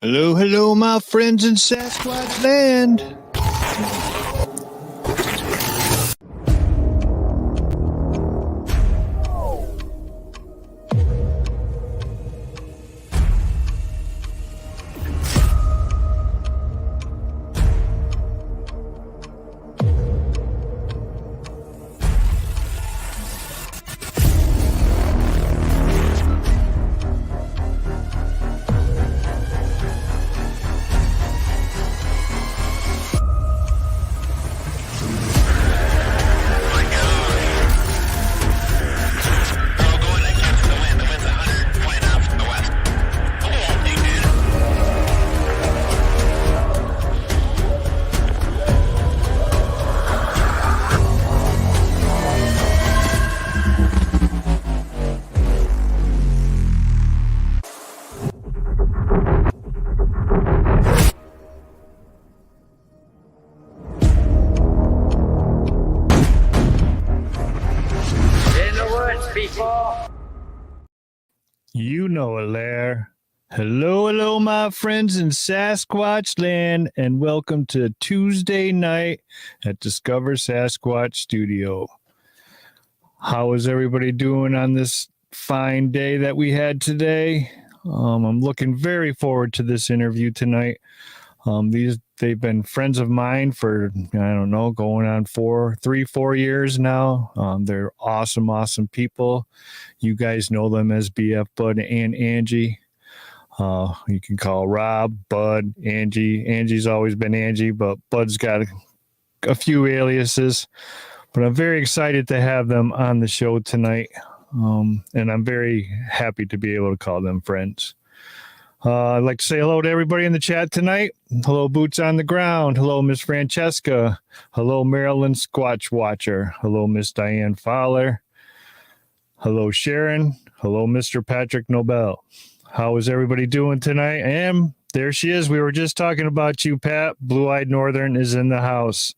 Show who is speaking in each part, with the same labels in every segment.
Speaker 1: Hello, hello, my friends in Sasquatch Land. You know it, Lair. Hello, hello, my friends in Sasquatch Land, and welcome to Tuesday night at Discover Sasquatch Studio. How is everybody doing on this fine day that we had today? I'm looking very forward to this interview tonight. They've been friends of mine for, I don't know, going on 4 years now. They're awesome people. You guys know them as BF Bud and Angie. You can call Rob, Bud, Angie. Angie's always been Angie, but Bud's got a few aliases. But I'm very excited to have them on the show tonight. And I'm very happy to be able to call them friends. I'd like to say hello to everybody in the chat tonight. Hello, Boots on the Ground. Hello, Miss Francesca. Hello, Marilyn Squatch Watcher. Hello, Miss Diane Fowler. Hello, Sharon. Hello, Mr. Patrick Nobel. How is everybody doing tonight? And there she is. We were just talking about you, Pat. Blue-Eyed Northern is in the house.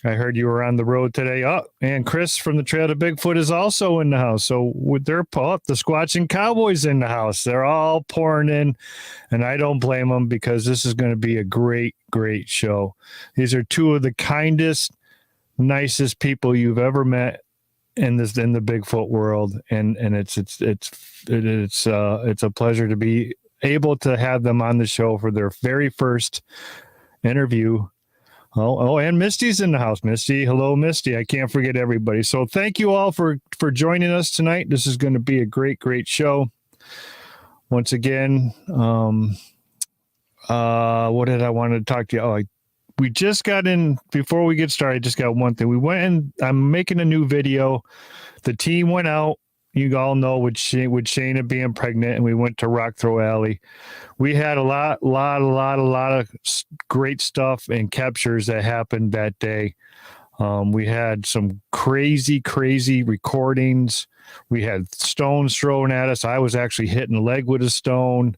Speaker 1: I heard you were on the road today. Oh, and Chris from the Trail to Bigfoot is also in the house. So with their the Squatching Cowboys in the house, they're all pouring in, and I don't blame them because this is going to be a great show. These are two of the kindest, nicest people you've ever met in the Bigfoot world, and it's a pleasure to be able to have them on the show for their very first interview. Oh, and Misty's in the house. Misty, hello, Misty. I can't forget everybody. So thank you all for joining us tonight. This is going to be a great show. Once again, what did I want to talk to you? Oh, we just got in, before we get started, I just got one thing. We went in, I'm making a new video. The team went out, you all know, with Shayna being pregnant, and we went to Rock Throw Alley. We had a lot of great stuff and captures that happened that day. We had some crazy recordings. We had stones thrown at us. I was actually hitting a leg with a stone.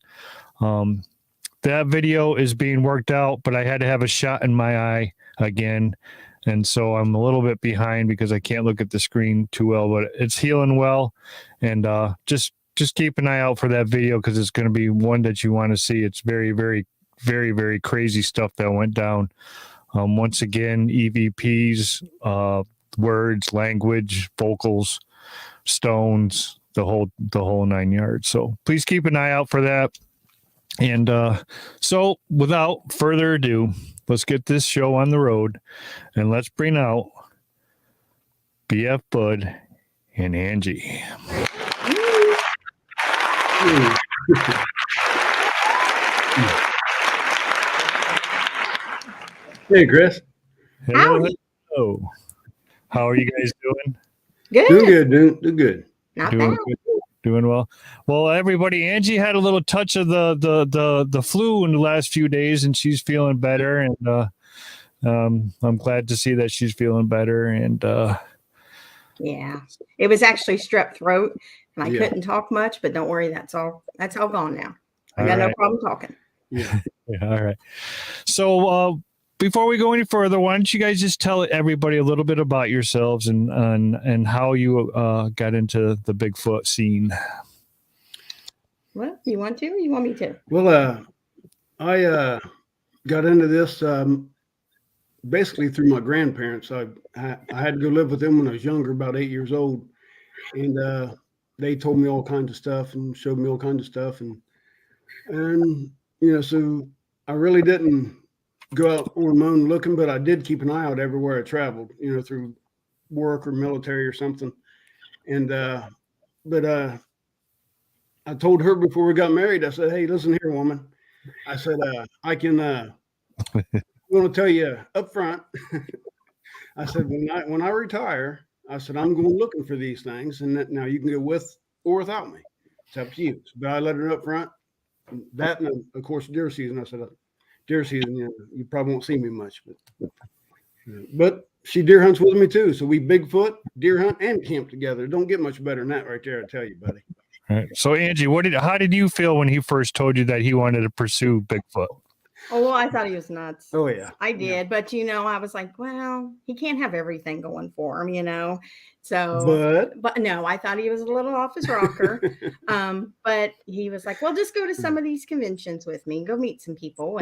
Speaker 1: That video is being worked out, but I had to have a shot in my eye again. And so I'm a little bit behind because I can't look at the screen too well, but it's healing well. And just keep an eye out for that video because it's going to be one that you want to see. It's very crazy stuff that went down. Once again, EVPs, words, language, vocals, stones, the whole 9 yards. So please keep an eye out for that. And so without further ado, let's get this show on the road and let's bring out BF Bud and Angie.
Speaker 2: Hey, Chris.
Speaker 1: Hello. How are you guys doing?
Speaker 3: Good.
Speaker 2: Doing good.
Speaker 3: Not bad.
Speaker 1: Doing well. Well, everybody, Angie had a little touch of the flu in the last few days, and she's feeling better. And I'm glad to see that she's feeling better. And
Speaker 3: yeah, it was actually strep throat, and I couldn't talk much. But don't worry, that's all gone now. I got no problem talking.
Speaker 2: Yeah.
Speaker 1: All right. So before we go any further, why don't you guys just tell everybody a little bit about yourselves and how you got into the Bigfoot scene?
Speaker 3: Well, you want to, or you want me to?
Speaker 2: Well, I got into this basically through my grandparents. I had to go live with them when I was younger, about 8 years old, and they told me all kinds of stuff and showed me all kinds of stuff, and so I really didn't go out on my own looking, but I did keep an eye out everywhere I traveled, through work or military or something, and but I told her before we got married, I said, "Hey, listen here, woman." I said, "I can. I'm going to tell you up front." I said, "When I retire, I said I'm going looking for these things, and that now you can go with or without me. It's up to you." But I let her up front. That, and of course, deer season. I said, "Deer season, you probably won't see me much, but she deer hunts with me too. So we Bigfoot, deer hunt, and camp together. Don't get much better than that, right there. I tell you, buddy."
Speaker 1: Right. So Angie, how did you feel when he first told you that he wanted to pursue Bigfoot?
Speaker 3: Oh, well, I thought he was nuts.
Speaker 2: Oh yeah,
Speaker 3: I did, but I was like, well, he can't have everything going for him. So, but no, I thought he was a little off his rocker. But he was like, well, just go to some of these conventions with me and go meet some people.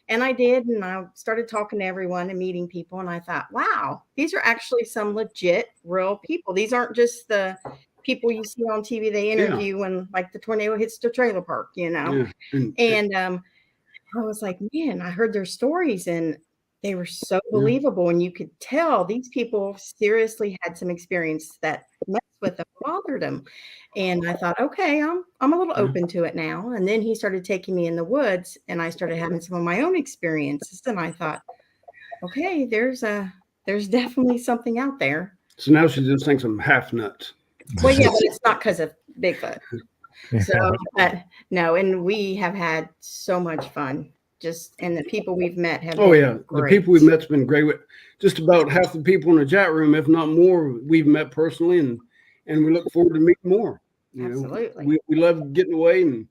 Speaker 3: And I did, and I started talking to everyone and meeting people, and I thought, wow, these are actually some legit, real people. These aren't just the people you see on TV they interview when like the tornado hits the trailer park, And I was like, man, I heard their stories and they were so believable. And you could tell these people seriously had some experience that messed with them, bothered them. And I thought, okay, I'm a little open to it now. And then he started taking me in the woods and I started having some of my own experiences. And I thought, okay, there's definitely something out there.
Speaker 2: So now she just thinks I'm half nuts.
Speaker 3: Well, yeah, but it's not because of Bigfoot. So, but no, and we have had so much fun. And the people we've met have been great.
Speaker 2: The people we've met's been great. With just about half the people in the chat room, if not more, we've met personally, and we look forward to meeting more.
Speaker 3: Absolutely,
Speaker 2: we love getting away and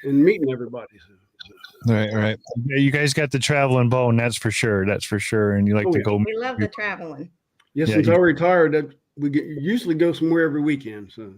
Speaker 2: meeting everybody.
Speaker 1: Right. Yeah, you guys got the traveling bone, that's for sure. And you like to go.
Speaker 3: We love the traveling.
Speaker 2: Yeah, since I retired, we usually go somewhere every weekend. So.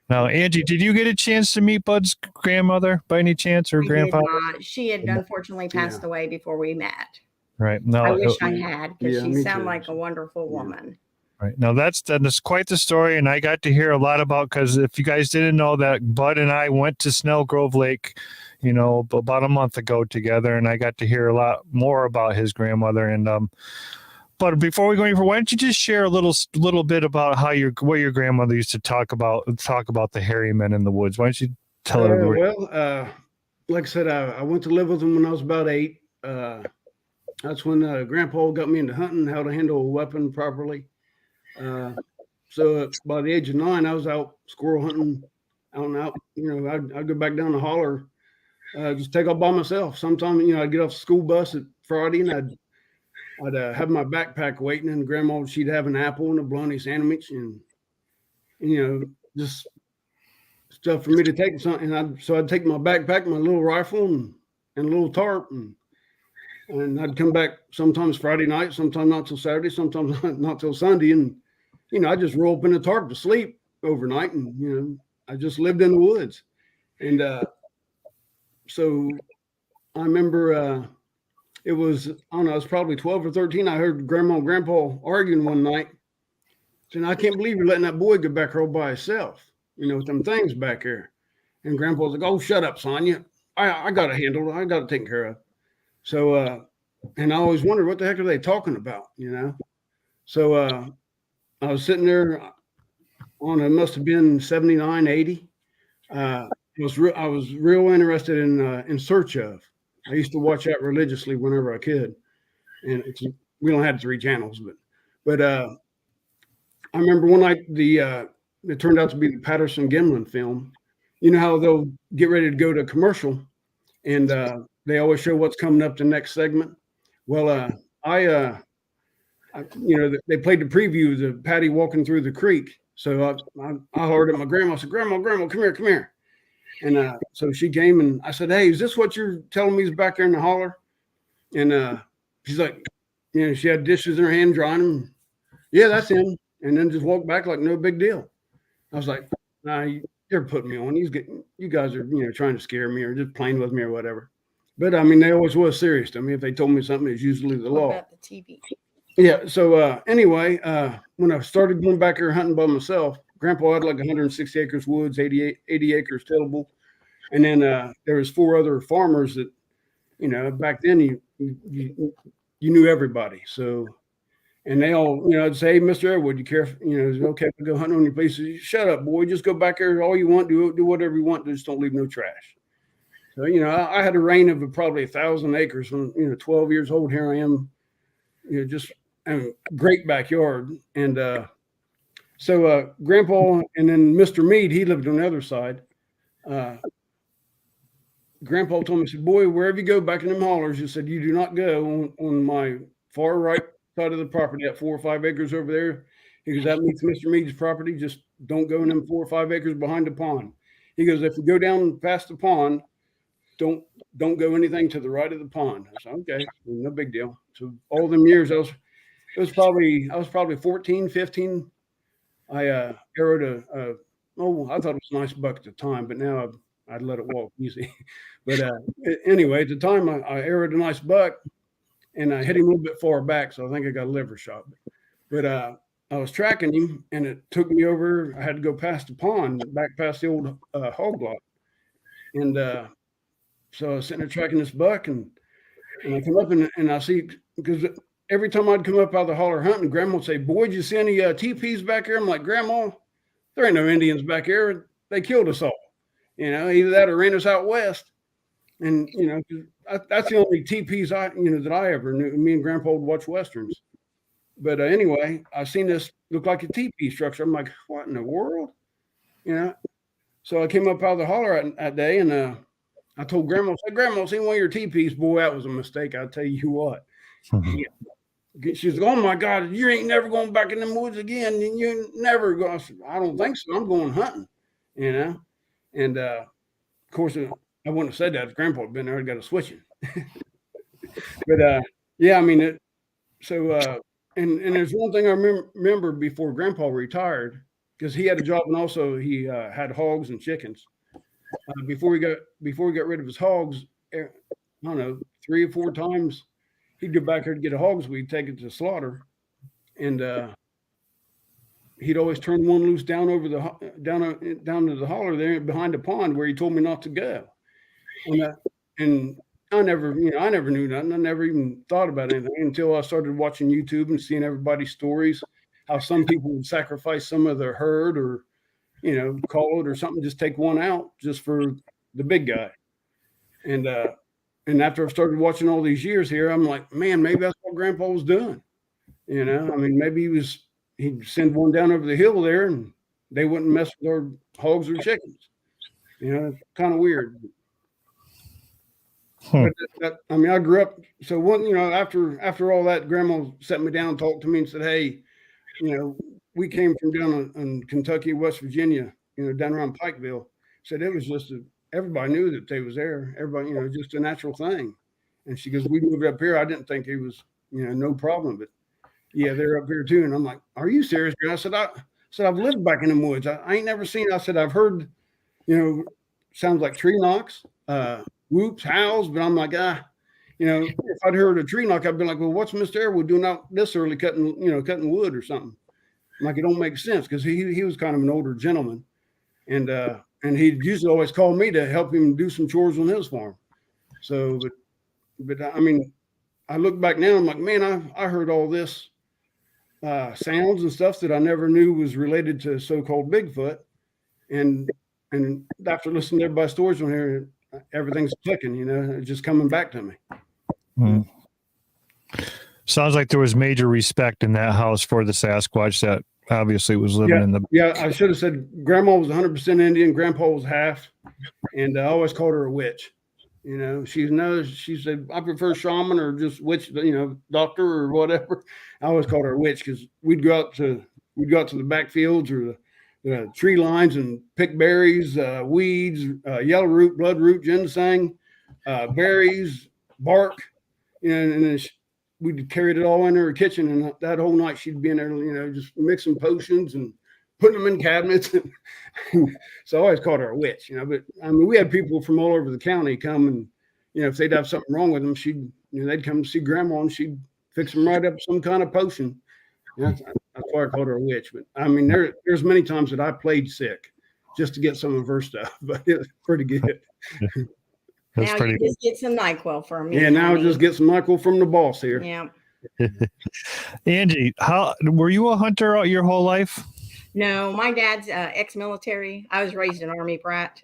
Speaker 1: Now, Angie, did you get a chance to meet Bud's grandmother by any chance, or grandpa?
Speaker 3: Did not. She had unfortunately passed away before we met.
Speaker 1: Right. No,
Speaker 3: I wish I had, because she sounded like a wonderful woman.
Speaker 1: Right. Now that's quite the story, and I got to hear a lot about, because if you guys didn't know that, Bud and I went to Snell Grove Lake, about a month ago together, and I got to hear a lot more about his grandmother. And but before we go any further, why don't you just share a little bit about what your grandmother used to talk about the hairy men in the woods? Why don't you tell everybody?
Speaker 2: Well, like I said, I went to live with them when I was about 8. That's when Grandpa got me into hunting, how to handle a weapon properly. So by the age of 9, I was out squirrel hunting, out and out. I'd go back down the holler, just take off by myself. Sometimes, I'd get off the school bus at Friday, and I'd have my backpack waiting, and Grandma, she'd have an apple and a bologna sandwich, and just stuff for me to take. So I'd take my backpack, my little rifle, and a little tarp, and I'd come back sometimes Friday night, sometimes not till Saturday, sometimes not till Sunday, and I just roll up in the tarp to sleep overnight, and I just lived in the woods, and so I remember. It was, I don't know, I was probably 12 or 13. I heard Grandma and Grandpa arguing one night, saying, "I can't believe you're letting that boy go back here all by himself, with them things back here." And Grandpa was like, "Oh, shut up, Sonia. I got to handle it. I got to take care of." So, and I always wondered, what the heck are they talking about, So I was sitting there it must have been 79, 80. I was real interested in Search Of. I used to watch that religiously whenever I could, and we don't have 3 channels, but I remember one night it turned out to be the Patterson Gimlin film. You know how they'll get ready to go to commercial, and they always show what's coming up the next segment. Well, they played the preview of the Patty walking through the creek, so I heard at my grandma. I said, "Grandma, come here." And so she came, and I said, "Hey, is this what you're telling me is back there in the holler?" And she's like, she had dishes in her hand drying them. "Yeah, that's him." And then just walked back like no big deal. I was like, "Nah, they're putting me on. You guys are, trying to scare me or just playing with me or whatever. But I mean, they always was serious to me. If they told me something, it's usually the law.
Speaker 3: What about the TV?
Speaker 2: Yeah. So anyway, when I started going back here hunting by myself, Grandpa had like 160 acres woods, 80 acres tillable. And then there was 4 other farmers that, back then you knew everybody. So, and they all, I'd say, hey, Mr. Edward, you care if, is it okay if I go hunting on your place? He said, shut up, boy. Just go back there all you want. Do whatever you want. Just don't leave no trash. So, I had a reign of probably 1,000 acres when, 12 years old. Here I am, just a great backyard. And so Grandpa and then Mr. Mead, he lived on the other side. Grandpa told me, he said, boy, wherever you go back in them hollers, he said, you do not go on my far right side of the property, that 4 or 5 acres over there. He goes, that meets Mr. Mead's property. Just don't go in them 4 or 5 acres behind the pond. He goes, if you go down past the pond, don't go anything to the right of the pond. I said, okay, no big deal. So all them years, I was probably 14, 15. I arrowed I thought it was a nice buck at the time, but now I'd let it walk easy. But anyway, at the time I arrowed a nice buck and I hit him a little bit far back. So I think I got a liver shot, but I was tracking him and it took me over. I had to go past the pond, back past the old hog lot. And so I was sitting there tracking this buck and I come up and I see, because every time I'd come up out of the holler hunting, Grandma would say, boy, did you see any teepees back here? I'm like, Grandma, there ain't no Indians back here. They killed us all. Either that or ran us out west. And, that's the only teepees that I ever knew. Me and Grandpa would watch Westerns. But anyway, I seen this look like a teepee structure. I'm like, what in the world? So I came up out of the holler that day and I told Grandma, I said, Grandma, seen one of your teepees. Boy, that was a mistake. I'll tell you what. She's like, oh my God, you ain't never going back in them woods again. You never go. I said, I don't think so. I'm going hunting, And of course, I wouldn't have said that if Grandpa had been there. I'd got a switching. But yeah, I mean, and there's one thing I remember before Grandpa retired, because he had a job and also he had hogs and chickens. Before he got rid of his hogs, I don't know, 3 or 4 times he'd go back there to get a hogs. We'd take it to slaughter, and he'd always turn one loose down to the holler there behind the pond where he told me not to go. And I never knew nothing. I never even thought about anything until I started watching YouTube and seeing everybody's stories, how some people would sacrifice some of their herd or, call it or something, just take one out just for the big guy. And after I've started watching all these years here, I'm like, man, maybe that's what Grandpa was doing. I mean, maybe he'd send one down over the hill there and they wouldn't mess with our hogs or chickens. It's kind of weird. But I mean, I grew up. So after all that, Grandma sat me down, talked to me and said, hey, we came from down in Kentucky, West Virginia, down around Pikeville. Said it was just everybody knew that they was there. Everybody, just a natural thing. And she goes, we moved up here. I didn't think it was, no problem, but yeah, they're up here too. And I'm like, are you serious? I said, I've lived back in the woods. I ain't never seen. I said, I've heard, sounds like tree knocks, whoops, howls, but I'm like, if I'd heard a tree knock, I'd be like, well, what's Mr. Airwood doing out this early cutting wood or something? I'm like, it don't make sense, because he was kind of an older gentleman, and he'd usually always call me to help him do some chores on his farm. So, but I mean, I look back now, I'm like, man, I heard all this sounds and stuff that I never knew was related to so-called Bigfoot, and after listening to everybody's stories on here, everything's clicking, it's just coming back to me.
Speaker 1: Sounds like there was major respect in that house for the Sasquatch that obviously was living in the.
Speaker 2: Yeah, I should have said Grandma was 100% Indian, Grandpa was half, and I always called her a witch. She said, I prefer shaman or just witch, doctor or whatever. I always called her a witch because we'd go out to the backfields or the tree lines and pick berries, weeds, yellow root, bloodroot, ginseng, berries, bark, and then we'd carried it all in her kitchen, and that whole night she'd be in there, just mixing potions and putting them in cabinets. So I always called her a witch, but I mean, we had people from all over the county come and, if they'd have something wrong with them, they'd come see grandma and she'd fix them right up some kind of potion. That's why I called her a witch. But I mean, there's many times that I played sick just to get some of her stuff, but it was pretty good.
Speaker 1: That's
Speaker 3: now
Speaker 1: pretty
Speaker 3: you just get some NyQuil from me.
Speaker 2: Yeah, now just get some NyQuil from the boss here.
Speaker 3: Yeah.
Speaker 1: Angie, how were you a hunter your whole life?
Speaker 3: No, my dad's ex-military. I was raised an Army brat.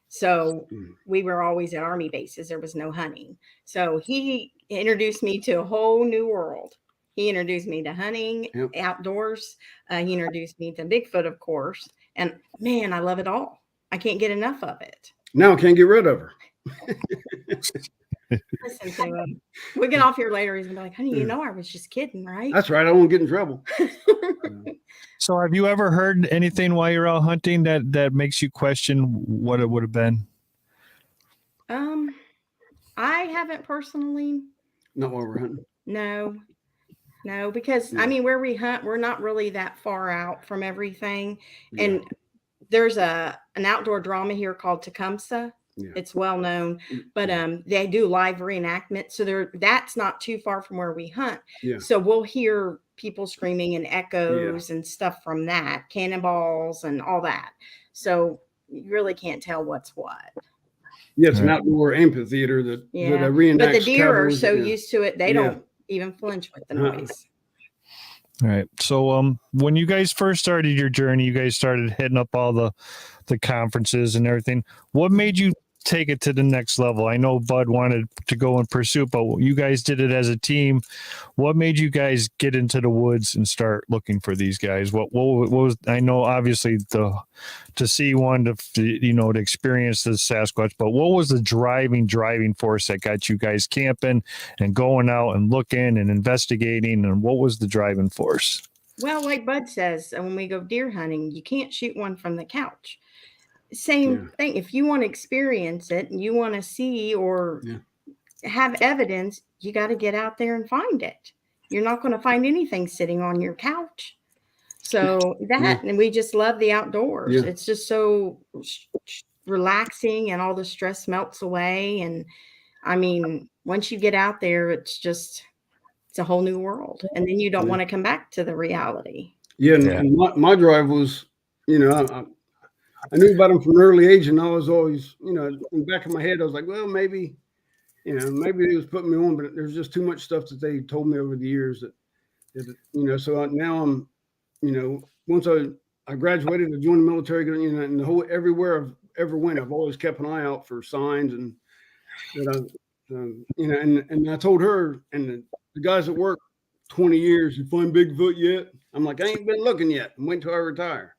Speaker 3: So we were always at Army bases. There was no hunting. So he introduced me to a whole new world. He introduced me to hunting, outdoors. He introduced me to Bigfoot, of course. And man, I love it all. I can't get enough of it.
Speaker 2: Now I can't get rid of her.
Speaker 3: Listen to him. We get off here later. He's gonna be like, honey, I was just kidding, right?
Speaker 2: That's right. I won't get in trouble.
Speaker 1: So have you ever heard anything while you're out hunting that makes you question what it would have been?
Speaker 3: I haven't personally.
Speaker 2: Not while we're hunting.
Speaker 3: No, because I mean, where we hunt, we're not really that far out from everything. Yeah. And there's an outdoor drama here called Tecumseh. Yeah. It's well known, but they do live reenactment. So that's not too far from where we hunt. Yeah. So we'll hear people screaming and echoes and stuff from that, cannonballs and all that. So you really can't tell what's what.
Speaker 2: Yeah, it's an outdoor amphitheater that reenacts.
Speaker 3: But the deer are so used to it, they don't even flinch with the noise.
Speaker 1: All right. So when you guys first started your journey, you guys started hitting up all the conferences and everything. What made you take it to the next level? I know Bud wanted to go in pursuit, but you guys did it as a team. What made you guys get into the woods and start looking for these guys? What was, I know obviously to see one, to experience the Sasquatch, but what was the driving force that got you guys camping and going out and looking and investigating, and what was the driving force?
Speaker 3: Well, like Bud says, when we go deer hunting, you can't shoot one from the couch. Same thing. If you want to experience it and you want to see or have evidence, you got to get out there and find it. You're not going to find anything sitting on your couch. So and we just love the outdoors. Yeah. It's just so relaxing and all the stress melts away. And I mean, once you get out there, it's a whole new world. And then you don't want to come back to the reality. Yeah.
Speaker 2: And my drive was, I knew about them from an early age, and I was always, in the back of my head, I was like, well, maybe they was putting me on, but there's just too much stuff that they told me over the years that so now I'm, once I graduated, I joined the military, and the whole, everywhere I've ever went, I've always kept an eye out for signs and that and I told her and the guys that work 20 years, you find Bigfoot yet? I'm like, I ain't been looking yet. I'm waiting till I retire.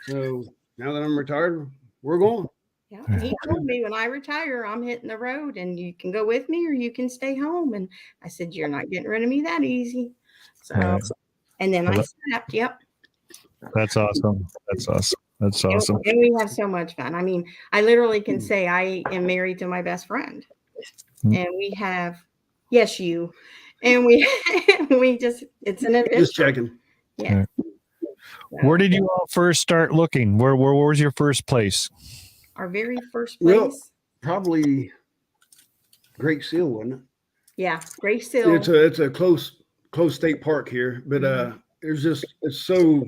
Speaker 2: So now that I'm retired, we're going.
Speaker 3: Yeah, he told me when I retire, I'm hitting the road and you can go with me or you can stay home. And I said, you're not getting rid of me that easy. So, and then I snapped. Yep.
Speaker 1: That's awesome. That's awesome.
Speaker 3: And we have so much fun. I mean, I literally can say I am married to my best friend and we have, and we just, it's an adventure.
Speaker 2: Just checking.
Speaker 3: Yeah.
Speaker 1: Where did you all first start looking? Where was your first place?
Speaker 3: Our very first place? Well,
Speaker 2: probably Great Seal, wasn't it?
Speaker 3: Yeah, Great Seal.
Speaker 2: It's a close state park here, but it's so,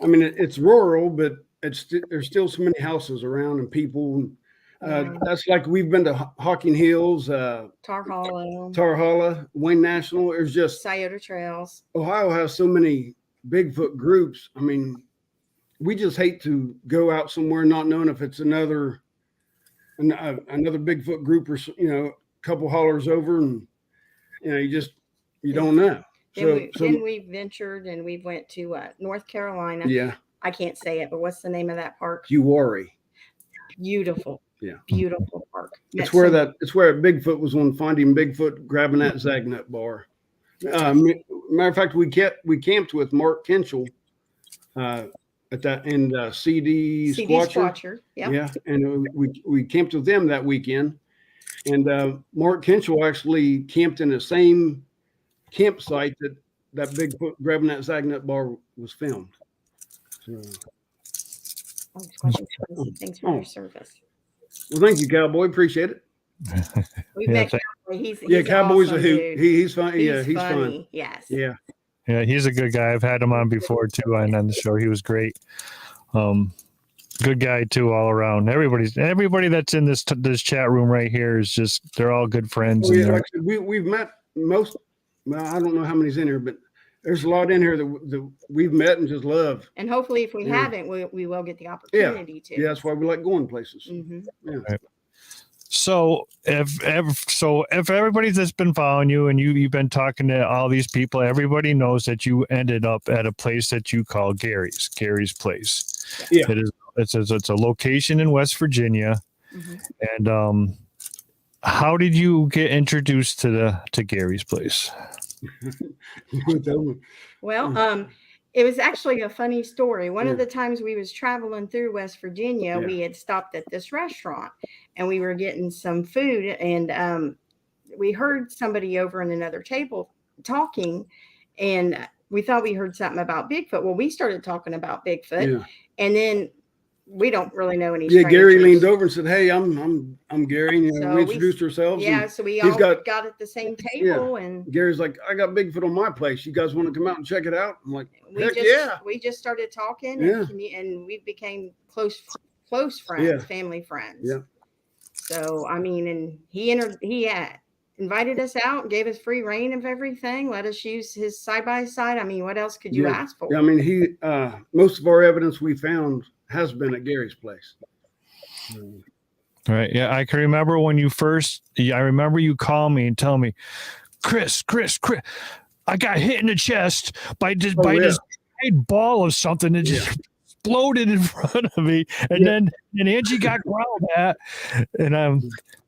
Speaker 2: I mean, it's rural, but there's still so many houses around and people. That's like we've been to Hocking Hills,
Speaker 3: Tar
Speaker 2: Hollow, Wayne National. There's just
Speaker 3: Scioto Trails.
Speaker 2: Ohio has so many Bigfoot groups. I mean, we just hate to go out somewhere not knowing if it's another Bigfoot group or a couple hollers over, and you don't know.
Speaker 3: Then we ventured and we went to North Carolina.
Speaker 2: Yeah,
Speaker 3: I can't say it, but what's the name of that park?
Speaker 2: Uwharrie.
Speaker 3: Beautiful. Yeah, beautiful park.
Speaker 2: It's where Bigfoot was on Finding Bigfoot, grabbing that Zagnut bar. Matter of fact, we camped with Mark Kinchell at that and CD Squatcher. Yeah, and we camped with them that weekend. And Mark Kinchell actually camped in the same campsite that Bigfoot grabbing that Zagnut bar was filmed.
Speaker 3: Thanks for your service.
Speaker 2: Well, thank you, Cowboy. Appreciate it.
Speaker 3: We've met Cowboy. He's
Speaker 2: Cowboy's
Speaker 3: awesome,
Speaker 2: a hoot.
Speaker 3: dude.
Speaker 2: He's fun.
Speaker 3: He's
Speaker 2: He's
Speaker 3: funny.
Speaker 2: fun.
Speaker 3: Yes.
Speaker 2: Yeah.
Speaker 1: Yeah, he's a good guy. I've had him on before too, and on the show, he was great. Good guy too, all around. Everybody that's in this chat room right here is they're all good friends.
Speaker 2: Oh, yeah, like I said, we've met most. Well, I don't know how many's in here, but there's a lot in here that we've met and just love.
Speaker 3: And hopefully, if we haven't, we will get the opportunity to.
Speaker 2: Yeah, that's why we like going places.
Speaker 3: Mm-hmm.
Speaker 2: Yeah.
Speaker 1: Right. So if everybody's that's been following you and you've been talking to all these people, everybody knows that you ended up at a place that you call Gary's Place.
Speaker 2: Yeah.
Speaker 1: It's a location in West Virginia. Mm-hmm. And how did you get introduced to Gary's Place?
Speaker 3: Well, it was actually a funny story. One of the times we was traveling through West Virginia, we had stopped at this restaurant and we were getting some food, and we heard somebody over in another table talking, and we thought we heard something about Bigfoot. Well, we started talking about Bigfoot, and then we don't really know any strangers.
Speaker 2: Gary leaned over and said, "Hey, I'm Gary." And, so we introduced ourselves.
Speaker 3: Yeah, so we all got at the same table, and
Speaker 2: Gary's like, "I got Bigfoot on my place. You guys want to come out and check it out?" I'm like,
Speaker 3: we just started talking, and we became close friends, family friends.
Speaker 2: Yeah.
Speaker 3: So I mean, and he invited us out, gave us free reign of everything, let us use his side by side. I mean, what else could you ask for?
Speaker 2: Yeah, I mean, most of our evidence we found has been at Gary's place.
Speaker 1: Right. Yeah, I can remember when you I remember you call me and tell me, Chris, I got hit in the chest by this giant ball of something that just exploded in front of me, and then Angie got growled at, and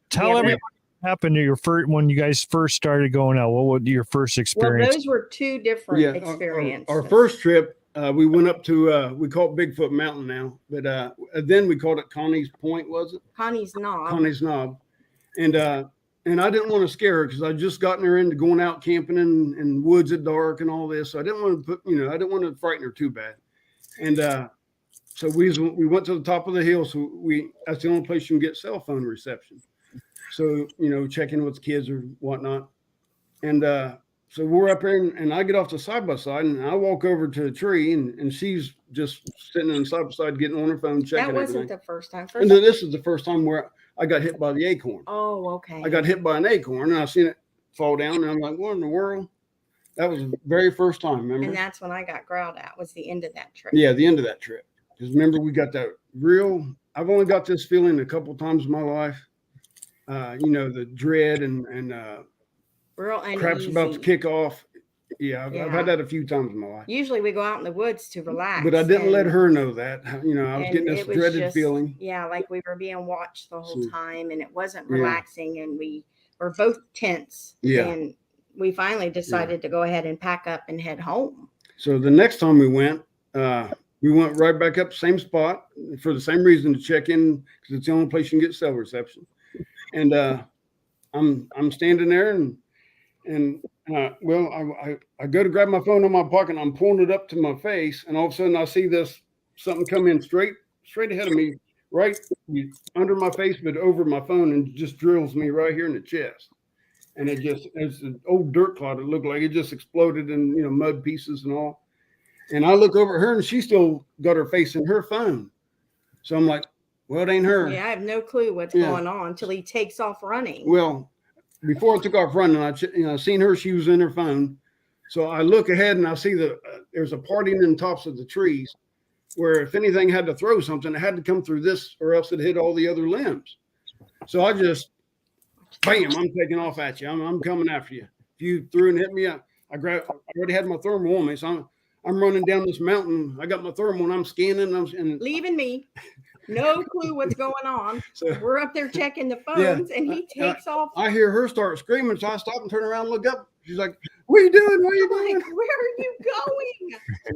Speaker 1: tell everybody what happened to your first when you guys first started going out. What was your first experience?
Speaker 3: Well, those were two different experiences.
Speaker 2: Our first trip, we went up to we call it Bigfoot Mountain now, but then we called it Connie's Point, was it?
Speaker 3: Connie's
Speaker 2: Knob. And I didn't want to scare her because I just gotten her into going out camping in woods at dark and all this. So I didn't want to I didn't want to frighten her too bad. And so we went to the top of the hill. So that's the only place you can get cell phone reception. So, checking with kids or whatnot. And so we're up there and I get off the side by side and I walk over to a tree and she's just sitting on the side by side getting on her phone checking. That
Speaker 3: wasn't the first time.
Speaker 2: This is the first time where I got hit by the acorn.
Speaker 3: Oh, okay.
Speaker 2: I got hit by an acorn and I seen it fall down and I'm like, what in the world? That was the very first time, remember?
Speaker 3: And that's when I got growled at, was the end of that trip.
Speaker 2: Yeah, the end of that trip. Because remember, we got that I've only got this feeling a couple times in my life. The dread and
Speaker 3: real uneasy.
Speaker 2: Crap's about to kick off. Yeah, I've had that a few times in my life.
Speaker 3: Usually we go out in the woods to relax.
Speaker 2: But I didn't let her know that. I was getting this dreaded feeling.
Speaker 3: Yeah, like we were being watched the whole time and it wasn't relaxing and we were both tense.
Speaker 2: Yeah.
Speaker 3: And we finally decided to go ahead and pack up and head home. So
Speaker 2: the next time we went right back up, same spot for the same reason, to check in because it's the only place you can get cell reception. And I'm standing there and I go to grab my phone on my pocket and I'm pulling it up to my face and all of a sudden I see something come in straight ahead of me, right under my face, but over my phone, and just drills me right here in the chest. And it's an old dirt clod. It looked like it just exploded in, mud pieces and all. And I look over at her and she still got her face in her phone. So I'm like, well, it ain't her.
Speaker 3: Yeah, I have no clue what's going on until he takes off running.
Speaker 2: Well, before I took off running, I seen her. She was in her phone. So I look ahead and I see there's a parting in the tops of the trees where if anything had to throw something, it had to come through this or else it hit all the other limbs. So I just, bam, I'm taking off at you. I'm coming after you. If you threw and hit me, I already had my thermal on me. So I'm running down this mountain. I got my thermal and I'm scanning. And
Speaker 3: leaving me. No clue what's going on. So we're up there checking the phones and he takes off.
Speaker 2: I hear her start screaming. So I stop and turn around and look up. She's like, what are you doing? What are you doing?
Speaker 3: Like, where are you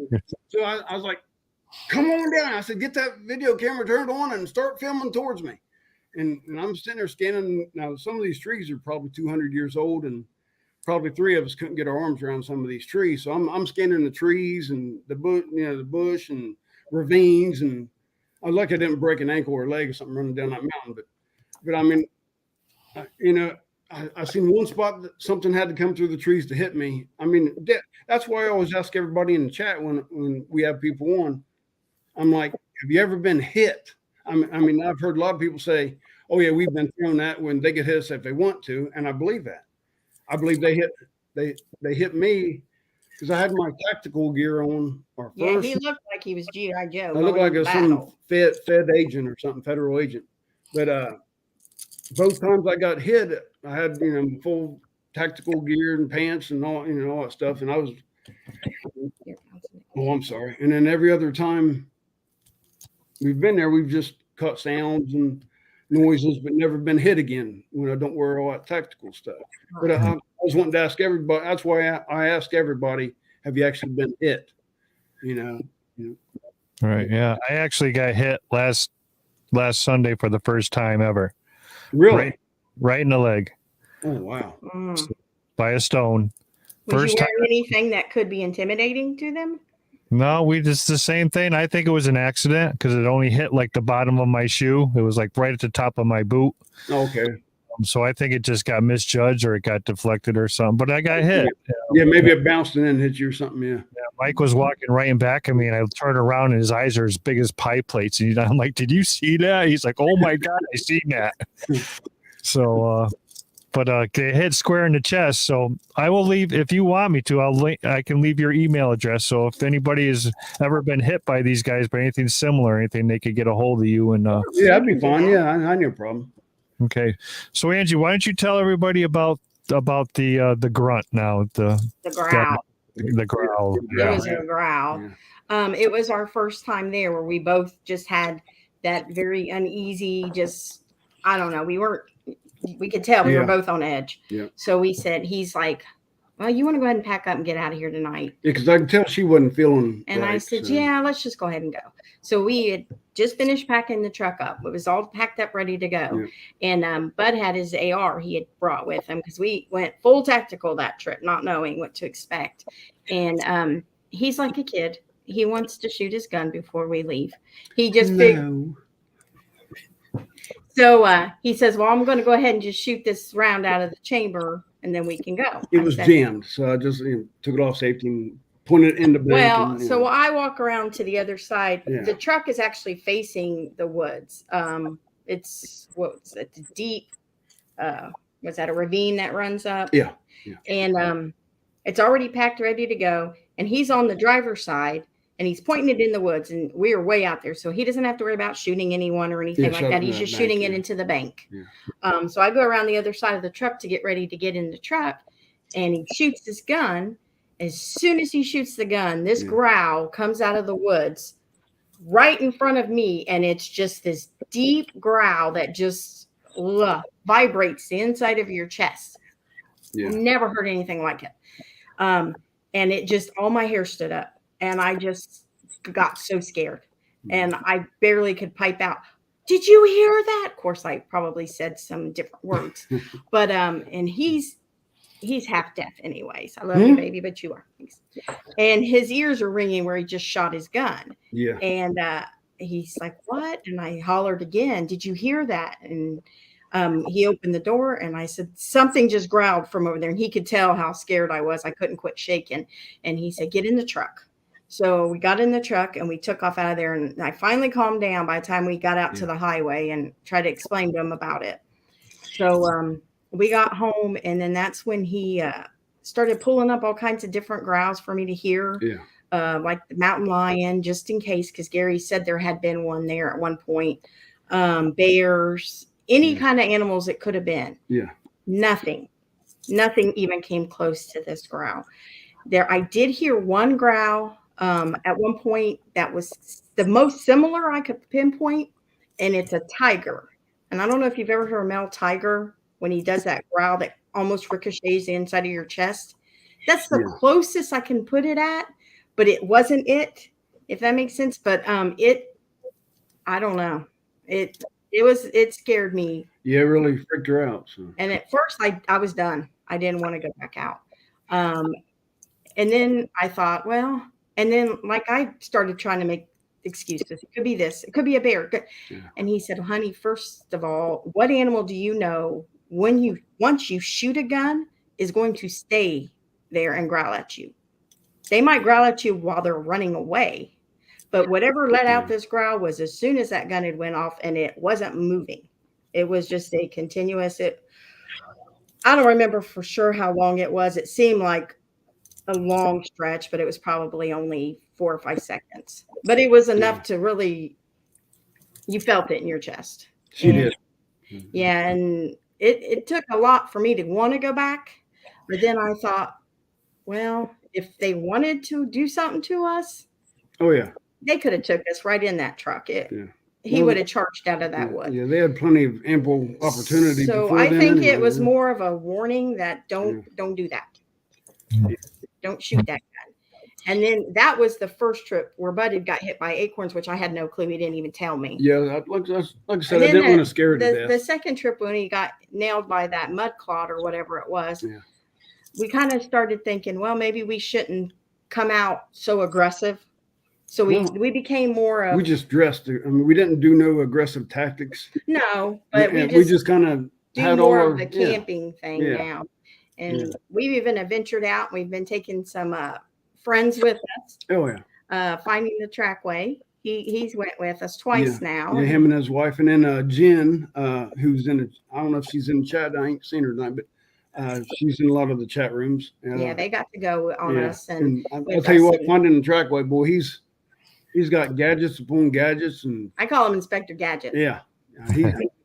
Speaker 3: going?
Speaker 2: So I was like, come on down. I said, get that video camera turned on and start filming towards me. And I'm sitting there scanning. Now, some of these trees are probably 200 years old and probably three of us couldn't get our arms around some of these trees. So I'm scanning the trees and the bush and ravines, and I was lucky I didn't break an ankle or a leg or something running down that mountain. But I mean, I seen one spot that something had to come through the trees to hit me. I mean, that's why I always ask everybody in the chat when we have people on. I'm like, have you ever been hit? I mean, I've heard a lot of people say, "Oh yeah, we've been thrown that when they get hit if they want to," and I believe that. I believe they hit me because I had my tactical gear on.
Speaker 3: Yeah, he looked like he was G.I. Joe.
Speaker 2: I looked like some Fed agent or something, federal agent. But both times I got hit, I had full tactical gear and pants and all all that stuff, and I was. Oh, I'm sorry. And then every other time we've been there, we've just caught sounds and noises, but never been hit again when I don't wear all that tactical stuff. But I was wanting to ask everybody. That's why I ask everybody, have you actually been hit?
Speaker 1: Right. Yeah. I actually got hit last Sunday for the first time ever.
Speaker 2: Really?
Speaker 1: Right in the leg.
Speaker 2: Oh, wow.
Speaker 1: By a stone.
Speaker 3: Was you wearing anything that could be intimidating to them?
Speaker 1: No, we just the same thing. I think it was an accident because it only hit like the bottom of my shoe. It was like right at the top of my boot.
Speaker 2: Okay.
Speaker 1: So I think it just got misjudged or it got deflected or something. But I got hit.
Speaker 2: Yeah, maybe it bounced and then hit you or something. Yeah.
Speaker 1: Mike was walking right in back of me, and I turned around, and his eyes are as big as pie plates. And I'm like, "Did you see that?" He's like, "Oh my God, I seen that." So, but they hit square in the chest. So I will leave if you want me to. I can leave your email address. So if anybody has ever been hit by these guys by anything similar or anything, they could get a hold of you. And
Speaker 2: yeah, that'd be fine. Yeah, I no problem.
Speaker 1: Okay, so Angie, why don't you tell everybody about the grunt now? The
Speaker 3: growl.
Speaker 1: The growl.
Speaker 3: It was a growl. Yeah. It was our first time there where we both just had that very uneasy, just, I don't know. We could tell we were both on edge. Yeah. So we said, he's like, well, you want to go ahead and pack up and get out of here tonight? Yeah,
Speaker 2: because I could tell she wasn't feeling
Speaker 3: And right, I said, yeah, let's just go ahead and go. So we had just finished packing the truck up. It was all packed up, ready to go. Yeah. And Bud had his AR he had brought with him because we went full tactical that trip, not knowing what to expect. And he's like a kid. He wants to shoot his gun before we leave. He just So he says, well, I'm going to go ahead and just shoot this round out of the chamber and then we can go.
Speaker 2: It was jammed. So I just took it off safety and pointed it in the bank.
Speaker 3: Well, so I walk around to the other side. Yeah. The truck is actually facing the woods. It's a deep, was that a ravine that runs up?
Speaker 2: Yeah.
Speaker 3: And it's already packed, ready to go. And he's on the driver's side. And he's pointing it in the woods, and we are way out there, so he doesn't have to worry about shooting anyone or anything like that. He's just shooting it into the bank. Yeah. So I go around the other side of the truck to get ready to get in the truck, and he shoots his gun. As soon as he shoots the gun, this growl comes out of the woods right in front of me, and it's just this deep growl that just vibrates the inside of your chest. Yeah. Never heard anything like it. And it just, all my hair stood up. And I just got so scared and I barely could pipe out. Did you hear that? Of course, I probably said some different words, but, and he's half deaf anyways. I love you, baby, but you are. And his ears are ringing where he just shot his gun. Yeah. And, he's like, what? And I hollered again. Did you hear that? And, he opened the door and I said, something just growled from over there. And he could tell how scared I was. I couldn't quit shaking. And he said, get in the truck. So we got in the truck and we took off out of there. And I finally calmed down by the time we got out to the highway and tried to explain to him about it. So we got home and then that's when he started pulling up all kinds of different growls for me to hear. Yeah. Like the mountain lion, just in case, because Gary said there had been one there at one point. Bears, any kind of animals it could have been. Yeah. Nothing even came close to this growl. There, I did hear one growl at one point that was the most similar I could pinpoint, and it's a tiger. And I don't know if you've ever heard a male tiger when he does that growl that almost ricochets the inside of your chest. That's the closest I can put it at, but it wasn't it, if that makes sense. But I don't know. It scared me.
Speaker 2: Yeah, it really freaked her out. So.
Speaker 3: And at first I was done. I didn't want to go back out. And then I thought, well, and then like I started trying to make excuses. It could be this. It could be a bear.
Speaker 2: Yeah.
Speaker 3: And he said, honey, first of all, what animal do you know once you shoot a gun is going to stay there and growl at you? They might growl at you while they're running away, but whatever let out this growl was as soon as that gun had went off, and it wasn't moving. It was just a continuous. I don't remember for sure how long it was. It seemed like a long stretch, but it was probably only 4 or 5 seconds. But it was enough to really, you felt it in your chest.
Speaker 2: She did.
Speaker 3: Yeah, and it took a lot for me to want to go back. But then I thought, well, if they wanted to do something to us,
Speaker 2: oh yeah,
Speaker 3: they could have took us right in that truck. He would have charged out of that wood.
Speaker 2: Yeah, they had plenty of ample opportunity.
Speaker 3: So I think it was more of a warning that don't do that. Don't shoot that gun. And then that was the first trip where Bud had got hit by acorns, which I had no clue. He didn't even tell me.
Speaker 2: Yeah, like I said, I didn't want to scare her to death.
Speaker 3: The second trip when he got nailed by that mud clot or whatever it was, we kind of started thinking, well, maybe we shouldn't come out so aggressive. So we became more of.
Speaker 2: We just dressed. I mean, we didn't do no aggressive tactics.
Speaker 3: No, but we
Speaker 2: just kind of
Speaker 3: do more of the camping thing now. And we've even ventured out. We've been taking some friends with us.
Speaker 2: Oh yeah.
Speaker 3: Finding the trackway. He's went with us twice now.
Speaker 2: Yeah, him and his wife, and then Jen, who's in it. I don't know if she's in the chat. I ain't seen her tonight, but she's in a lot of the chat rooms.
Speaker 3: Yeah, they got to go on us. And
Speaker 2: I'll tell you what, finding the trackway, boy, he's got gadgets upon gadgets, and
Speaker 3: I call him Inspector Gadget.
Speaker 2: Yeah,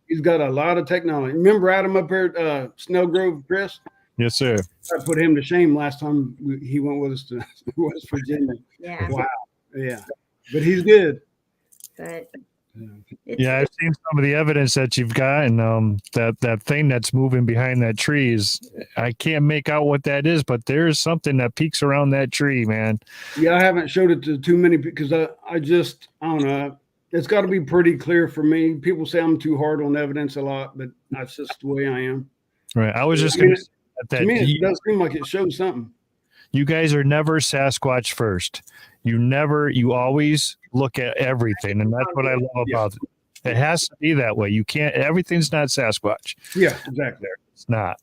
Speaker 2: he's got a lot of technology. Remember Adam up here at Snell Grove, Chris?
Speaker 1: Yes, sir.
Speaker 2: I put him to shame last time he went with us to West Virginia.
Speaker 3: Yeah.
Speaker 2: Wow. Yeah. But he's good.
Speaker 3: But
Speaker 1: I've seen some of the evidence that you've got, and that thing that's moving behind that tree I can't make out what that is, but there's something that peeks around that tree, man.
Speaker 2: Yeah, I haven't showed it to too many because I don't know. It's got to be pretty clear for me. People say I'm too hard on evidence a lot, but that's just the way I am.
Speaker 1: Right. I was just going to say that.
Speaker 2: To me, it does seem like it shows something.
Speaker 1: You guys are never Sasquatch first. You always look at everything. And that's what I love about it. It has to be that way. Everything's not Sasquatch.
Speaker 2: Yeah, exactly.
Speaker 1: It's not.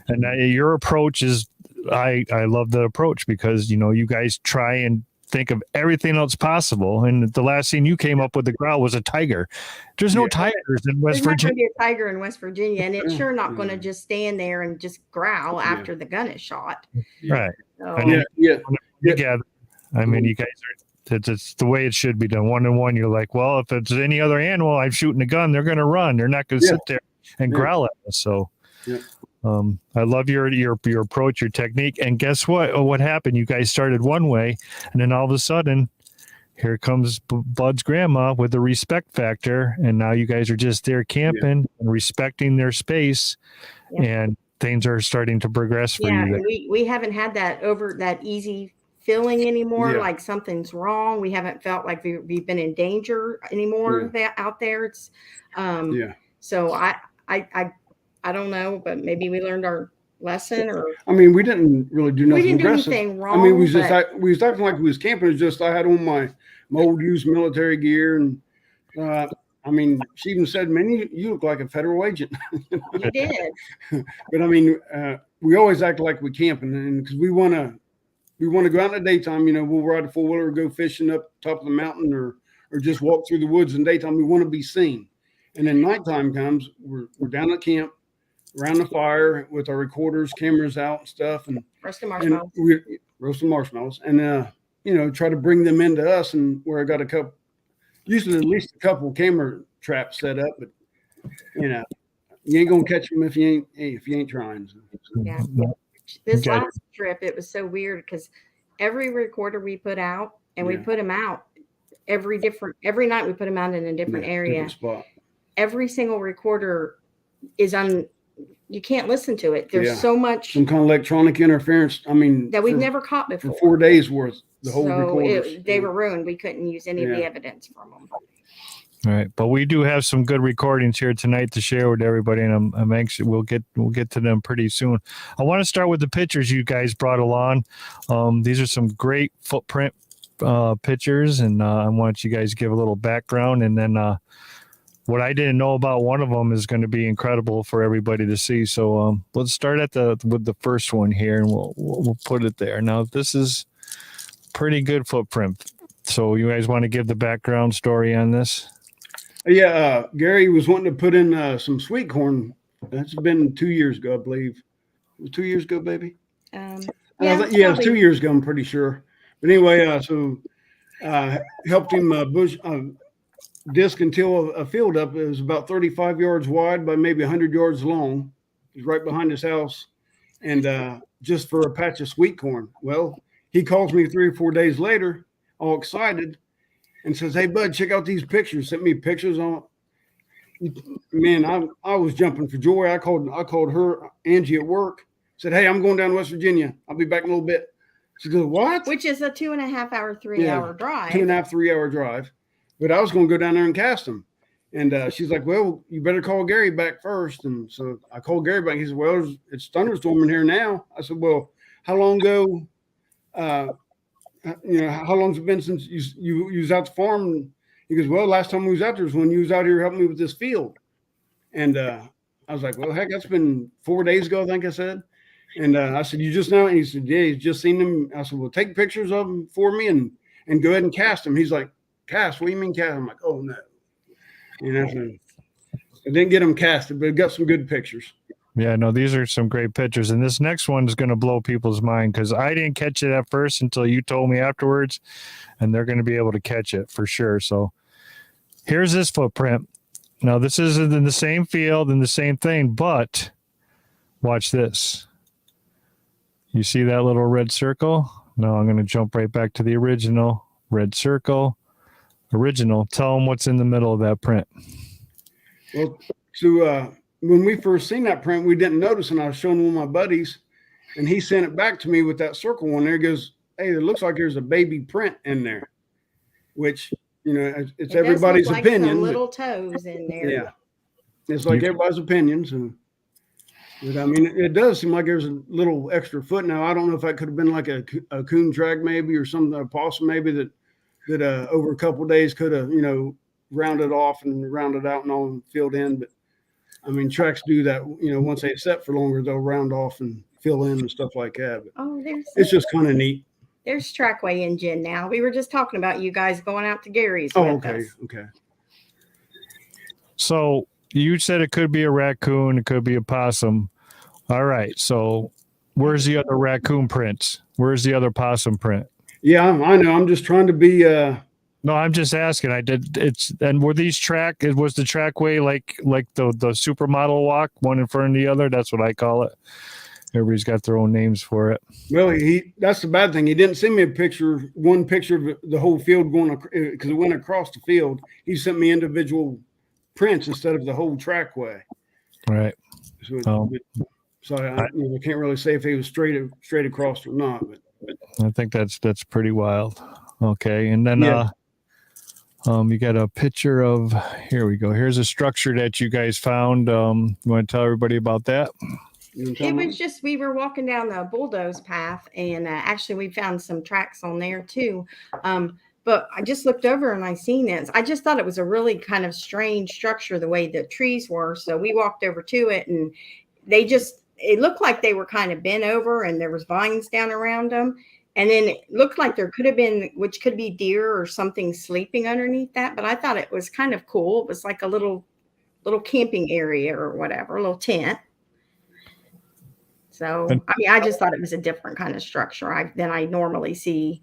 Speaker 1: And your approach is, I love the approach because, you guys try and think of everything else possible. And the last thing you came up with the growl was a tiger. There's no tigers in West Virginia. There's not going to
Speaker 3: be a tiger in West Virginia, and it's sure not going to just stand there and just growl after the gun is shot.
Speaker 1: Right.
Speaker 3: So,
Speaker 1: together. I mean, you guys are. It's the way it should be done. 1-on-1, you're like, well, if it's any other animal, I'm shooting a gun, they're going to run. They're not going to sit there and growl at us. So. Yeah. I love your approach, your technique. And guess what? What happened? You guys started one way, and then all of a sudden, here comes Bud's grandma with the respect factor, and now you guys are just there camping and respecting their space, and things are starting to progress for you.
Speaker 3: Yeah, we haven't had that easy feeling anymore, like something's wrong. We haven't felt like we've been in danger anymore out there. It's so I don't know, but maybe we learned our lesson. Or
Speaker 2: I mean, we didn't really do nothing.
Speaker 3: We didn't
Speaker 2: aggressive.
Speaker 3: do anything wrong.
Speaker 2: I mean, we was acting like we was camping. It's just I had on my old used military gear, and I mean, she even said, "Man, you look like a federal agent."
Speaker 3: You did.
Speaker 2: But I mean, we always act like we're camping, and because we want to go out in the daytime. We'll ride a 4-wheeler or go fishing up top of the mountain, or just walk through the woods in daytime. We want to be seen, and then nighttime comes. We're down at camp, around the fire with our recorders, cameras out and stuff, and
Speaker 3: roasting marshmallows.
Speaker 2: Roasting marshmallows, and try to bring them into us. And where I got usually at least a couple camera traps set up, but you ain't gonna catch them if you ain't trying. So.
Speaker 3: Yeah. This last trip, it was so weird because every recorder we put out, and we put them out every night. We put them out in a different area.
Speaker 2: Different spot.
Speaker 3: Every single recorder is you can't listen to it. There's so much.
Speaker 2: Some kind of electronic interference. I mean,
Speaker 3: that we've never caught before.
Speaker 2: For 4 days worth, the whole recorders.
Speaker 3: They were ruined. We couldn't use any of the evidence from them.
Speaker 1: All right, but we do have some good recordings here tonight to share with everybody, and I'm anxious. We'll get to them pretty soon. I want to start with the pictures you guys brought along. These are some great footprint pictures, and I want you guys to give a little background, and then what I didn't know about one of them is going to be incredible for everybody to see. So let's start with the first one here, and we'll put it there. Now this is pretty good footprint. So you guys want to give the background story on this?
Speaker 2: Yeah, Gary was wanting to put in some sweet corn. That's been 2 years ago, I believe. It was 2 years ago, baby.
Speaker 3: Yeah,
Speaker 2: it's 2 years ago. I'm pretty sure. But anyway, helped him disc until a field up. It was about 35 yards wide by maybe 100 yards long. It was right behind his house, and just for a patch of sweet corn. Well, he calls me 3 or 4 days later, all excited, and says, "Hey, Bud, check out these pictures." Sent me pictures on. Man, I was jumping for joy. I called her, Angie, at work. Said, "Hey, I'm going down to West Virginia. I'll be back in a little bit." She goes, "What?"
Speaker 3: Which is a 2.5 hour, 3 hour drive.
Speaker 2: 2.5, 3 hour drive. But I was going to go down there and cast them. And she's like, "Well, you better call Gary back first." And so I called Gary back. He said, "Well, it's thunderstorming here now." I said, "Well, how long ago, how long's it been since you was out the farm?" And he goes, "Well, last time we was out there was when you was out here helping me with this field." And I was like, "Well, heck, that's been 4 days ago, I think I said." And I said, "You just know?" And he said, "Yeah, he's just seen them." I said, "Well, take pictures of them for me and go ahead and cast them." He's like, "Cast? What do you mean cast?" I'm like, "Oh, no." I didn't get them casted, but I got some good pictures.
Speaker 1: Yeah, no, these are some great pictures. And this next one is going to blow people's mind because I didn't catch it at first until you told me afterwards, and they're going to be able to catch it for sure. So here's this footprint. Now, this is in the same field and the same thing, but watch this. You see that little red circle? No, I'm going to jump right back to the original. Red circle, original. Tell them what's in the middle of that print.
Speaker 2: Well, so when we first seen that print, we didn't notice, and I was showing one of my buddies, and he sent it back to me with that circle on there. He goes, "Hey, it looks like there's a baby print in there," which, it's everybody's opinion.
Speaker 3: Some little toes in there.
Speaker 2: Yeah, it's like everybody's opinion. So, but I mean, it does seem like there's a little extra foot. Now, I don't know if that could have been like a coon drag maybe, or something, a possum maybe that over a couple of days could have, rounded off and rounded out and all filled in. But I mean, tracks do that, once they set for longer, they'll round off and fill in and stuff like that. But it's just kind of neat.
Speaker 3: There's trackway in Jen now. We were just talking about you guys going out to Gary's.
Speaker 2: Okay.
Speaker 1: So you said it could be a raccoon, it could be a possum. All right. So where's the other raccoon prints? Where's the other possum print?
Speaker 2: Yeah, I know. I'm just trying to be.
Speaker 1: No, I'm just asking. And were these was the trackway like the supermodel walk, one in front of the other? That's what I call it. Everybody's got their own names for it.
Speaker 2: Well, that's the bad thing. He didn't send me one picture of the whole field going, because it went across the field. He sent me individual prints instead of the whole trackway.
Speaker 1: Right.
Speaker 2: So I can't really say if he was straight across or not. But
Speaker 1: I think that's pretty wild. Okay, and then you got a picture of. Here we go. Here's a structure that you guys found. You want to tell everybody about that?
Speaker 3: It was just, we were walking down the bulldoze path, and actually we found some tracks on there too. But I just looked over and I seen it. I just thought it was a really kind of strange structure, the way the trees were. So we walked over to it, and it looked like they were kind of bent over, and there was vines down around them. And then it looked like there could have been, which could be deer or something sleeping underneath that. But I thought it was kind of cool. It was like a little camping area or whatever, a little tent. So, I mean, I just thought it was a different kind of structure than I normally see.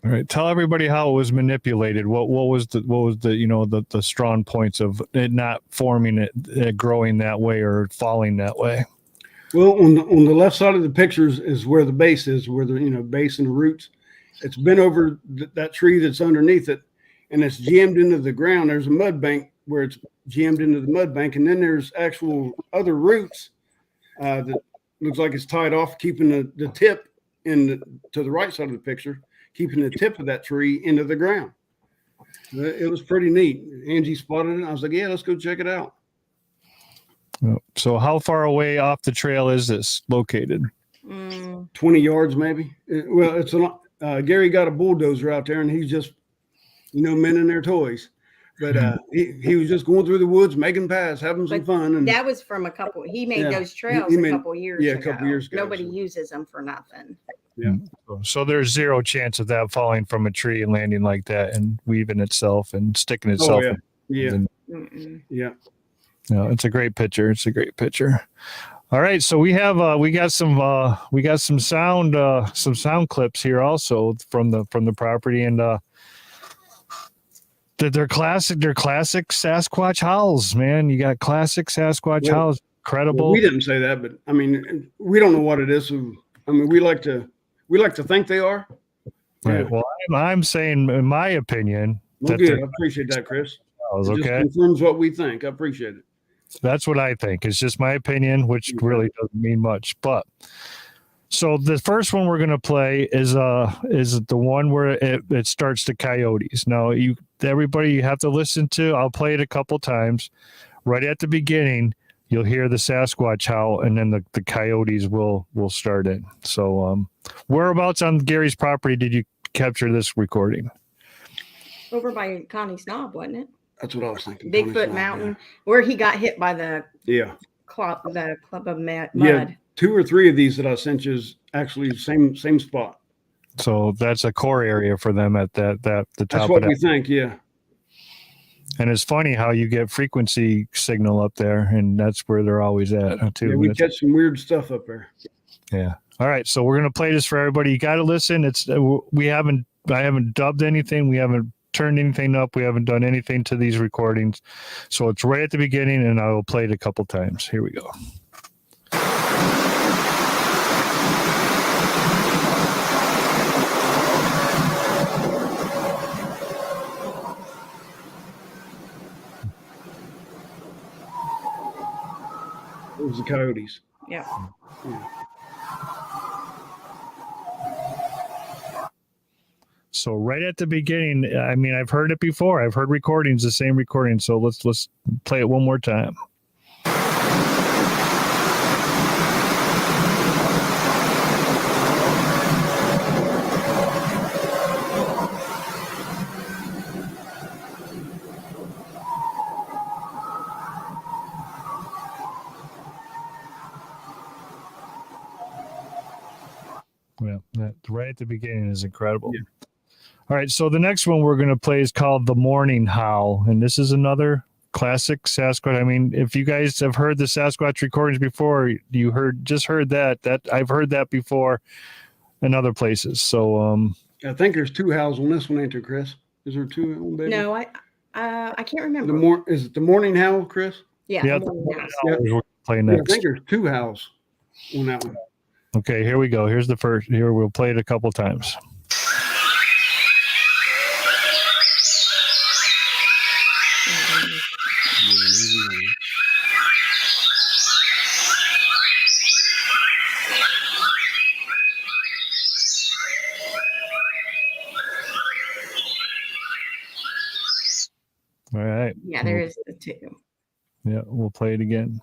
Speaker 1: All right. Tell everybody how it was manipulated. What was the strong points of it not forming it growing that way or falling that way?
Speaker 2: Well, on the left side of the pictures is where the base is, where the base and the roots. It's been over that tree that's underneath it, and it's jammed into the ground. There's a mud bank where it's jammed into the mud bank, and then there's actual other roots that looks like it's tied off, keeping the tip to the right side of the picture, keeping the tip of that tree into the ground. It was pretty neat. Angie spotted it. I was like, "Yeah, let's go check it out."
Speaker 1: So how far away off the trail is this located?
Speaker 2: 20 yards, maybe. Well, it's Gary got a bulldozer out there, and he's just, men in their toys. But he was just going through the woods, making paths, having some fun. And
Speaker 3: that was from he made those trails a couple years ago.
Speaker 2: A couple years ago.
Speaker 3: Nobody uses them for nothing.
Speaker 2: Yeah.
Speaker 1: So there's zero chance of that falling from a tree and landing like that and weaving itself and sticking itself.
Speaker 2: Oh, yeah.
Speaker 3: Yeah.
Speaker 1: No, it's a great picture. It's a great picture. All right, so we have we got some sound clips here also from the property, and they're classic Sasquatch howls, man. You got classic Sasquatch howls, incredible.
Speaker 2: Well, we didn't say that, but I mean, we don't know what it is. So, I mean, we like to think they are.
Speaker 1: Right.
Speaker 2: Yeah.
Speaker 1: Well, I'm saying, in my opinion,
Speaker 2: well, good. I appreciate that, Chris.
Speaker 1: Okay.
Speaker 2: It just confirms what we think. I appreciate it.
Speaker 1: That's what I think. It's just my opinion, which really doesn't mean much. But so the first one we're going to play is the one where it starts the coyotes. Now everybody you have to listen to. I'll play it a couple times. Right at the beginning, you'll hear the Sasquatch howl, and then the coyotes will start it. So whereabouts on Gary's property did you capture this recording?
Speaker 3: Over by Connie's Knob, wasn't it?
Speaker 2: That's what I was thinking.
Speaker 3: Bigfoot Mountain, where he got hit by the club of mud.
Speaker 2: Yeah, 2 or 3 of these that I sent you is actually same spot.
Speaker 1: So that's a core area for them at the top.
Speaker 2: That's what we think. Yeah.
Speaker 1: And it's funny how you get frequency signal up there, and that's where they're always at too.
Speaker 2: Yeah, we catch some weird stuff up there.
Speaker 1: Yeah. All right, so we're gonna play this for everybody. You got to listen. I haven't dubbed anything. We haven't turned anything up. We haven't done anything to these recordings. So it's right at the beginning, and I will play it a couple times. Here we go.
Speaker 2: It was the coyotes.
Speaker 3: Yeah.
Speaker 1: So right at the beginning, I mean, I've heard it before. I've heard recordings, the same recording. So let's play it one more time. Yeah, that right at the beginning is incredible. Yeah. All right, so the next one we're going to play is called The Morning Howl, and this is another classic Sasquatch. I mean, if you guys have heard the Sasquatch recordings before, you heard that I've heard that before in other places. So
Speaker 2: I think there's 2 howls on this one, ain't there, Chris? Is there 2? Baby?
Speaker 3: No, I can't remember.
Speaker 2: Is it the morning howl, Chris?
Speaker 3: Yeah.
Speaker 1: We're playing next.
Speaker 2: I think there's 2 howls on that one.
Speaker 1: Okay, here we go. Here's the first. Here we'll play it a couple times. All right.
Speaker 3: Yeah, there is the 2.
Speaker 1: Yeah, we'll play it again.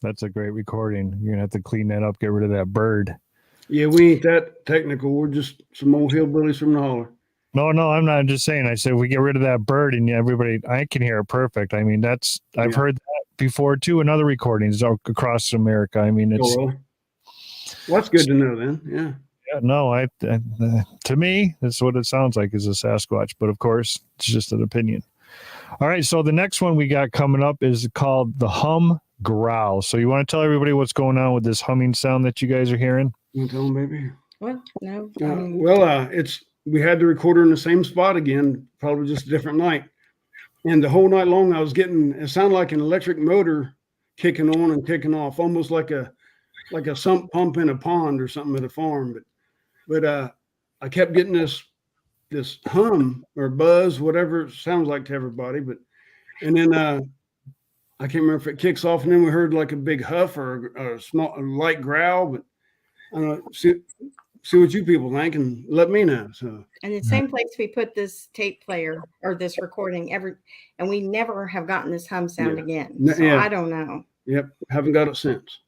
Speaker 1: That's a great recording. You're gonna have to clean that up, get rid of that bird.
Speaker 2: Yeah, we ain't that technical. We're just some old hillbillies from the holler.
Speaker 1: No, I'm not. I'm just saying. I said we get rid of that bird, and everybody, I can hear it perfect. I mean, I've heard that before too in other recordings across America. I mean, it's.
Speaker 2: Well, that's good to know then. Yeah.
Speaker 1: Yeah. No, to me, that's what it sounds like is a Sasquatch, but of course, it's just an opinion. All right, so the next one we got coming up is called the hum growl. So you want to tell everybody what's going on with this humming sound that you guys are hearing?
Speaker 2: You want to tell them, baby?
Speaker 3: What? No.
Speaker 2: We had the recorder in the same spot again, probably just a different night. And the whole night long, I was getting, it sounded like an electric motor kicking on and kicking off, almost like a sump pump in a pond or something at a farm. But I kept getting this hum or buzz, whatever it sounds like to everybody. And then I can't remember if it kicks off, and then we heard like a big huff or a small, a light growl. But I don't know. See what you people think, and let me know. So,
Speaker 3: and the same place we put this tape player or this recording and we never have gotten this hum sound again. So I don't know.
Speaker 2: Yep, haven't got it since.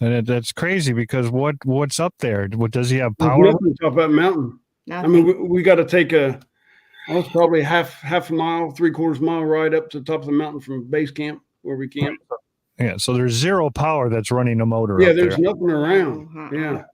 Speaker 1: And that's crazy because what's up there? What does he have
Speaker 2: There's
Speaker 1: power?
Speaker 2: nothing top of that mountain.
Speaker 3: Nothing.
Speaker 2: I mean, we got to take it's probably half a mile, 3/4 mile ride up to the top of the mountain from base camp where we camp.
Speaker 1: Yeah, so there's zero power that's running a motor.
Speaker 2: Yeah,
Speaker 1: up
Speaker 2: there's
Speaker 1: there.
Speaker 2: nothing around. Yeah.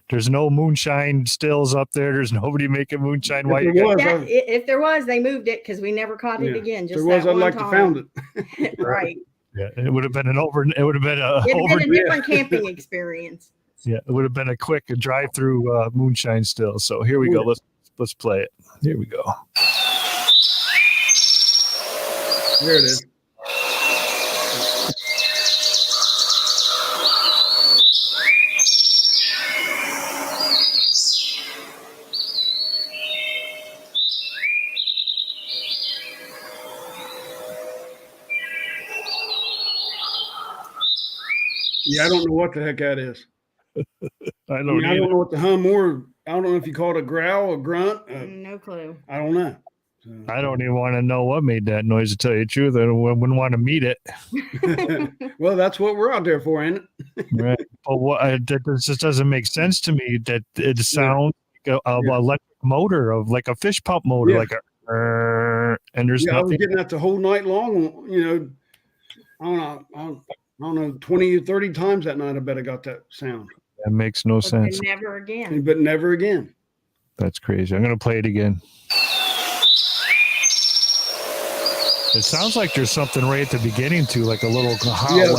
Speaker 1: There's no moonshine stills up there. There's nobody making moonshine.
Speaker 3: If there was, they moved it because we never caught it again. Just
Speaker 2: if there was, I'd like to found
Speaker 3: it. Right.
Speaker 1: Yeah, it would have been a
Speaker 3: different camping experience.
Speaker 1: Yeah, it would have been a quick drive-through moonshine still. So here we go. Let's play it. Here we go.
Speaker 2: There it is. Yeah, I don't know what the heck that is.
Speaker 1: I don't
Speaker 2: know what the hum or I don't know if you call it a growl, a grunt.
Speaker 3: No clue.
Speaker 2: I don't know. So,
Speaker 1: I don't even want to know what made that noise, to tell you the truth. I wouldn't want to meet it.
Speaker 2: Well, that's what we're out there for, ain't it?
Speaker 1: Right. But that just doesn't make sense to me that it sounds like an electric motor, of like a fish pump motor, like and there's nothing.
Speaker 2: I was getting that the whole night long, I don't know, 20 or 30 times that night. I bet I got that sound.
Speaker 1: That makes no sense.
Speaker 3: Never again.
Speaker 2: But never again.
Speaker 1: That's crazy. I'm going to play it again. It sounds like there's something right at the beginning too, like a little howl.
Speaker 2: Yeah,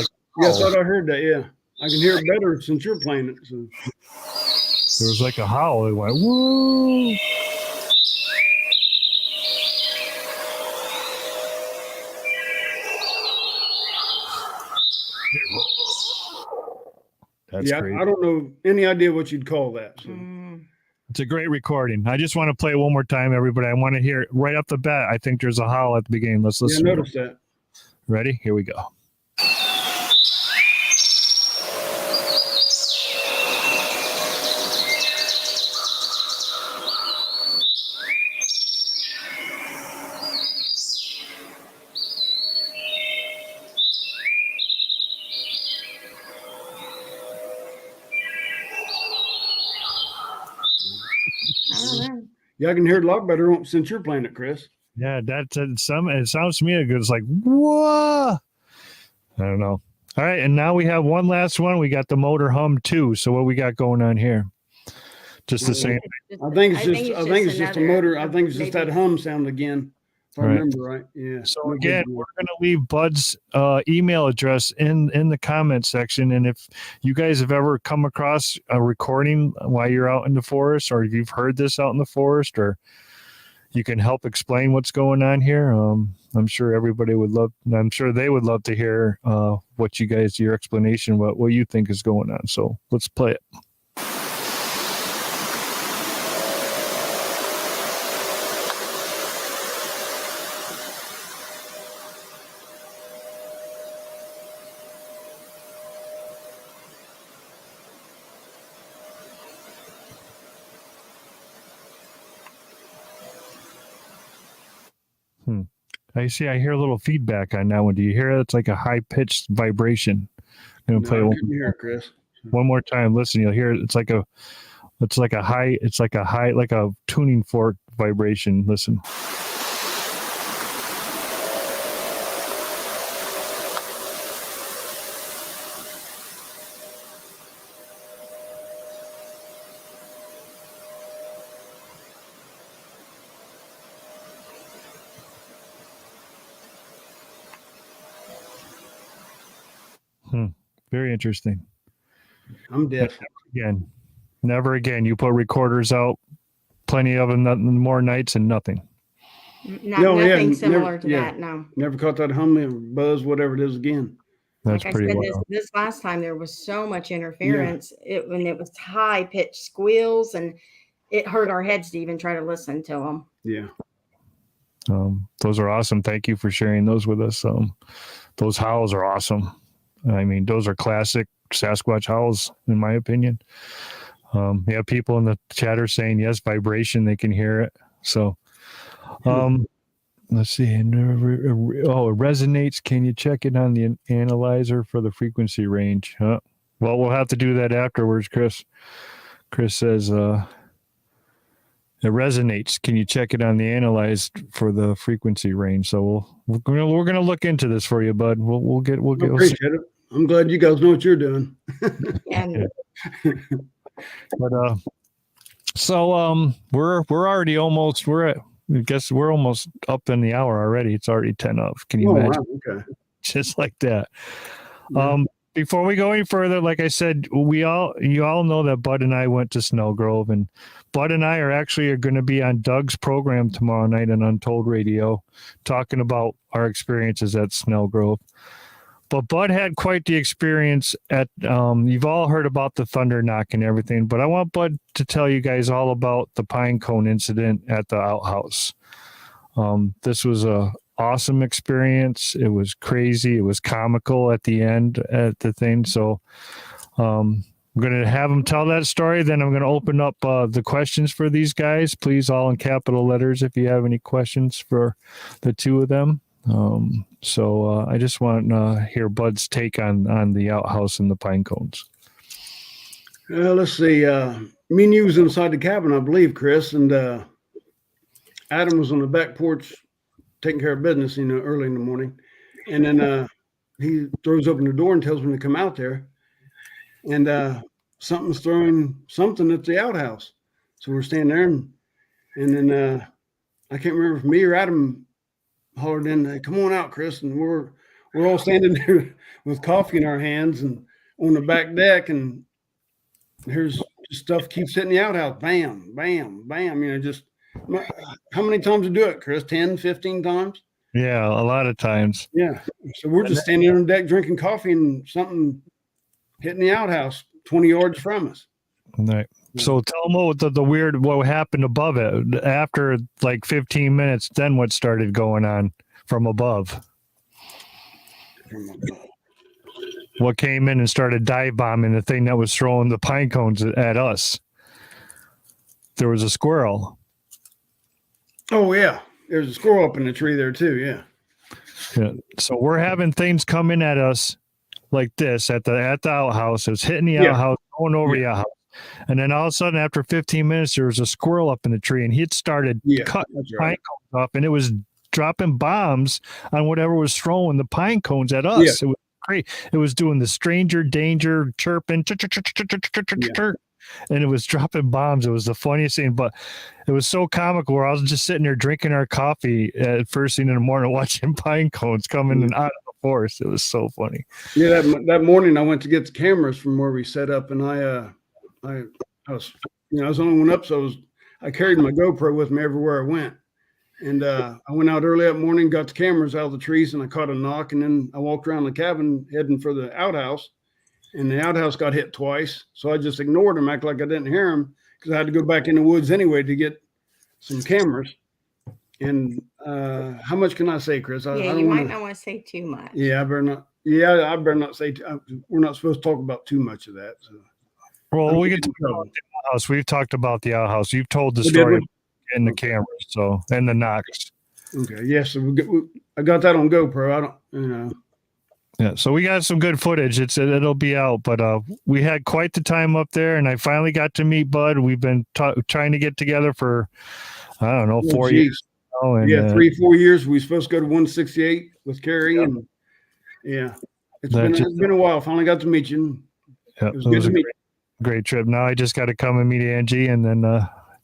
Speaker 2: I thought I heard that. Yeah, I can hear it better since you're playing it. So.
Speaker 1: There was like a howl. It went, woo. That's crazy.
Speaker 2: I don't know any idea what you'd call that. So.
Speaker 1: It's a great recording. I just want to play it one more time, everybody. I want to hear it right off the bat. I think there's a howl at the beginning. Let's listen.
Speaker 2: Yeah, notice that.
Speaker 1: Ready? Here we go.
Speaker 2: Yeah, I can hear it a lot better since you're playing it, Chris.
Speaker 1: Yeah, it sounds to me it's like, whoa. I don't know. All right, and now we have one last one. We got the motor hum too. So what we got going on here? Just the same.
Speaker 2: I think it's just a motor. I think it's just that hum sound again. If I remember right. Yeah.
Speaker 1: So again, we're going to leave Bud's email address in the comment section. And if you guys have ever come across a recording while you're out in the forest, or if you've heard this out in the forest, or you can help explain what's going on here, I'm sure everybody would love. I'm sure they would love to hear what your explanation, what you think is going on. So let's play it. I hear a little feedback on that one. Do you hear it? It's like a high-pitched vibration. I'm going to play it
Speaker 2: Chris.
Speaker 1: One more time. Listen, you'll hear it. It's like a tuning fork vibration. Listen. Very interesting.
Speaker 2: I'm deaf.
Speaker 1: Never again. You put recorders out, plenty of them, more nights and nothing.
Speaker 3: Nothing similar to that. No.
Speaker 2: Never caught that hum or buzz, whatever it is again.
Speaker 1: That's pretty wild.
Speaker 3: This last time there was so much interference. When it was high pitched squeals, and it hurt our heads to even try to listen to them.
Speaker 2: Yeah.
Speaker 1: Those are awesome. Thank you for sharing those with us. those howls are awesome. I mean, those are classic Sasquatch howls, in my opinion. Yeah, people in the chat are saying yes, vibration, they can hear it. So, let's see. It resonates. Can you check it on the analyzer for the frequency range? Huh? Well, we'll have to do that afterwards, Chris. Chris says, it resonates. Can you check it on the analyzed for the frequency range? So we're gonna look into this for you, Bud. We'll get.
Speaker 2: Appreciate it. I'm glad you guys know what you're doing.
Speaker 3: And
Speaker 1: But so we're already almost I guess we're almost up in the hour already. It's already 10 of. Can you imagine?
Speaker 2: Wow, okay.
Speaker 1: Just like that.
Speaker 2: Yeah.
Speaker 1: Before we go any further, like I said, you all know that Bud and I went to Snow Grove, and Bud and I are going to be on Doug's program tomorrow night on Untold Radio, talking about our experiences at Snow Grove. But Bud had quite the experience at, you've all heard about the thunder knock and everything, but I want Bud to tell you guys all about the pine cone incident at the outhouse. This was a awesome experience. It was crazy. It was comical at the end at the thing. So I'm going to have him tell that story. Then I'm going to open up the questions for these guys. Please, all in capital letters, if you have any questions for the two of them. So I just want to hear Bud's take on the outhouse and the pine cones.
Speaker 2: Let's see. Me and you was inside the cabin, I believe, Chris, and Adam was on the back porch taking care of business, early in the morning. And then he throws open the door and tells me to come out there. And something's throwing something at the outhouse. So we're standing there, and then I can't remember if me or Adam hollered in, "Hey, come on out, Chris." And we're all standing there with coffee in our hands and on the back deck, and here's stuff keeps hitting the outhouse. Bam, bam, bam. Just how many times to do it, Chris? 10, 15 times?
Speaker 1: Yeah, a lot of times.
Speaker 2: Yeah. So we're just standing on the deck drinking coffee, and something hitting the outhouse 20 yards from us.
Speaker 1: Right. So tell them what happened above it. After like 15 minutes, then what started going on from above? What came in and started dive bombing the thing that was throwing the pine cones at us? There was a squirrel.
Speaker 2: Oh, yeah. There's a squirrel up in the tree there too. Yeah.
Speaker 1: Yeah. So we're having things coming at us like this at the outhouse. It was hitting the outhouse, going over the outhouse. And then all of a sudden, after 15 minutes, there was a squirrel up in the tree, and he had started cutting pine cones off, and it was dropping bombs on whatever was throwing the pine cones at us. Yeah. It was great. It was doing the stranger danger chirping, and it was dropping bombs. It was the funniest thing, but it was so comical where I was just sitting there drinking our coffee at first thing in the morning, watching pine cones coming and out of the forest. It was so funny.
Speaker 2: Yeah, that morning I went to get the cameras from where we set up, and I was the only one up, so I carried my GoPro with me everywhere I went. And I went out early that morning, got the cameras out of the trees, and I caught a knock, and then I walked around the cabin heading for the outhouse, and the outhouse got hit twice. So I just ignored him, acted like I didn't hear him, because I had to go back in the woods anyway to get some cameras. And how much can I say, Chris?
Speaker 3: You might not want to say too much.
Speaker 2: Yeah, I better not. Yeah, I better not say. We're not supposed to talk about too much of that. So.
Speaker 1: Well, we can talk about the outhouse. We've talked about the outhouse. You've told the story in the cameras, and the knocks.
Speaker 2: Okay. Yes. Yeah, so I got that on GoPro.
Speaker 1: Yeah. So we got some good footage. It'll be out, but we had quite the time up there, and I finally got to meet Bud. We've been trying to get together for, I don't know, 4 years. And,
Speaker 2: 3-4 years. We were supposed to go to 168 with Carrie, and it's been a while. Finally got to meet you.
Speaker 1: Yeah, it was good to meet you. Great trip. Now I just got to come and meet Angie, and then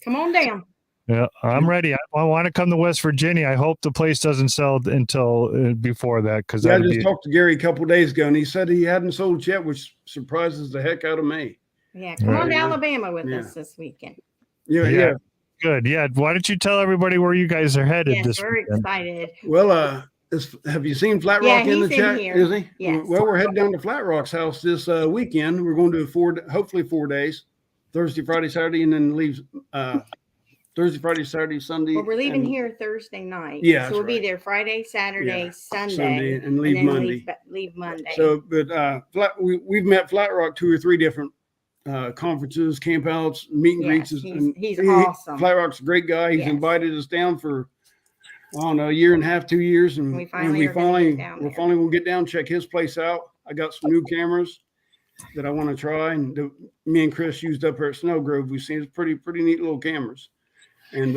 Speaker 3: come on down.
Speaker 1: Yeah, I'm ready. I want to come to West Virginia. I hope the place doesn't sell until before that, because
Speaker 2: I just talked to Gary a couple of days ago, and he said he hadn't sold yet, which surprises the heck out of me.
Speaker 3: Yeah, come on to Alabama with us this weekend.
Speaker 2: Yeah.
Speaker 1: Good. Yeah. Why don't you tell everybody where you guys are headed this
Speaker 3: we're
Speaker 1: weekend?
Speaker 3: Excited.
Speaker 2: Well, have you seen Flat Rock in the chat? Is he?
Speaker 3: Yes.
Speaker 2: Well, we're heading down to Flat Rock's house this weekend. We're going to hopefully 4 days, Thursday, Friday, Saturday, and then leaves Thursday, Friday, Saturday, Sunday.
Speaker 3: Well, we're leaving here Thursday night.
Speaker 2: Yeah,
Speaker 3: so we'll be
Speaker 2: right.
Speaker 3: there Friday, Saturday,
Speaker 2: Sunday, and leave
Speaker 3: then
Speaker 2: Monday.
Speaker 3: Leave Monday.
Speaker 2: So, but we've met Flat Rock 2 or 3 different conferences, campouts, meet and greets.
Speaker 3: He's awesome.
Speaker 2: Flat Rock's a great guy. He's invited us down for, I don't know, a year and a half, 2 years, and we're finally gonna get down, check his place out. I got some new cameras that I want to try, and me and Chris used up here at Snow Grove. We've seen it's pretty neat little cameras, and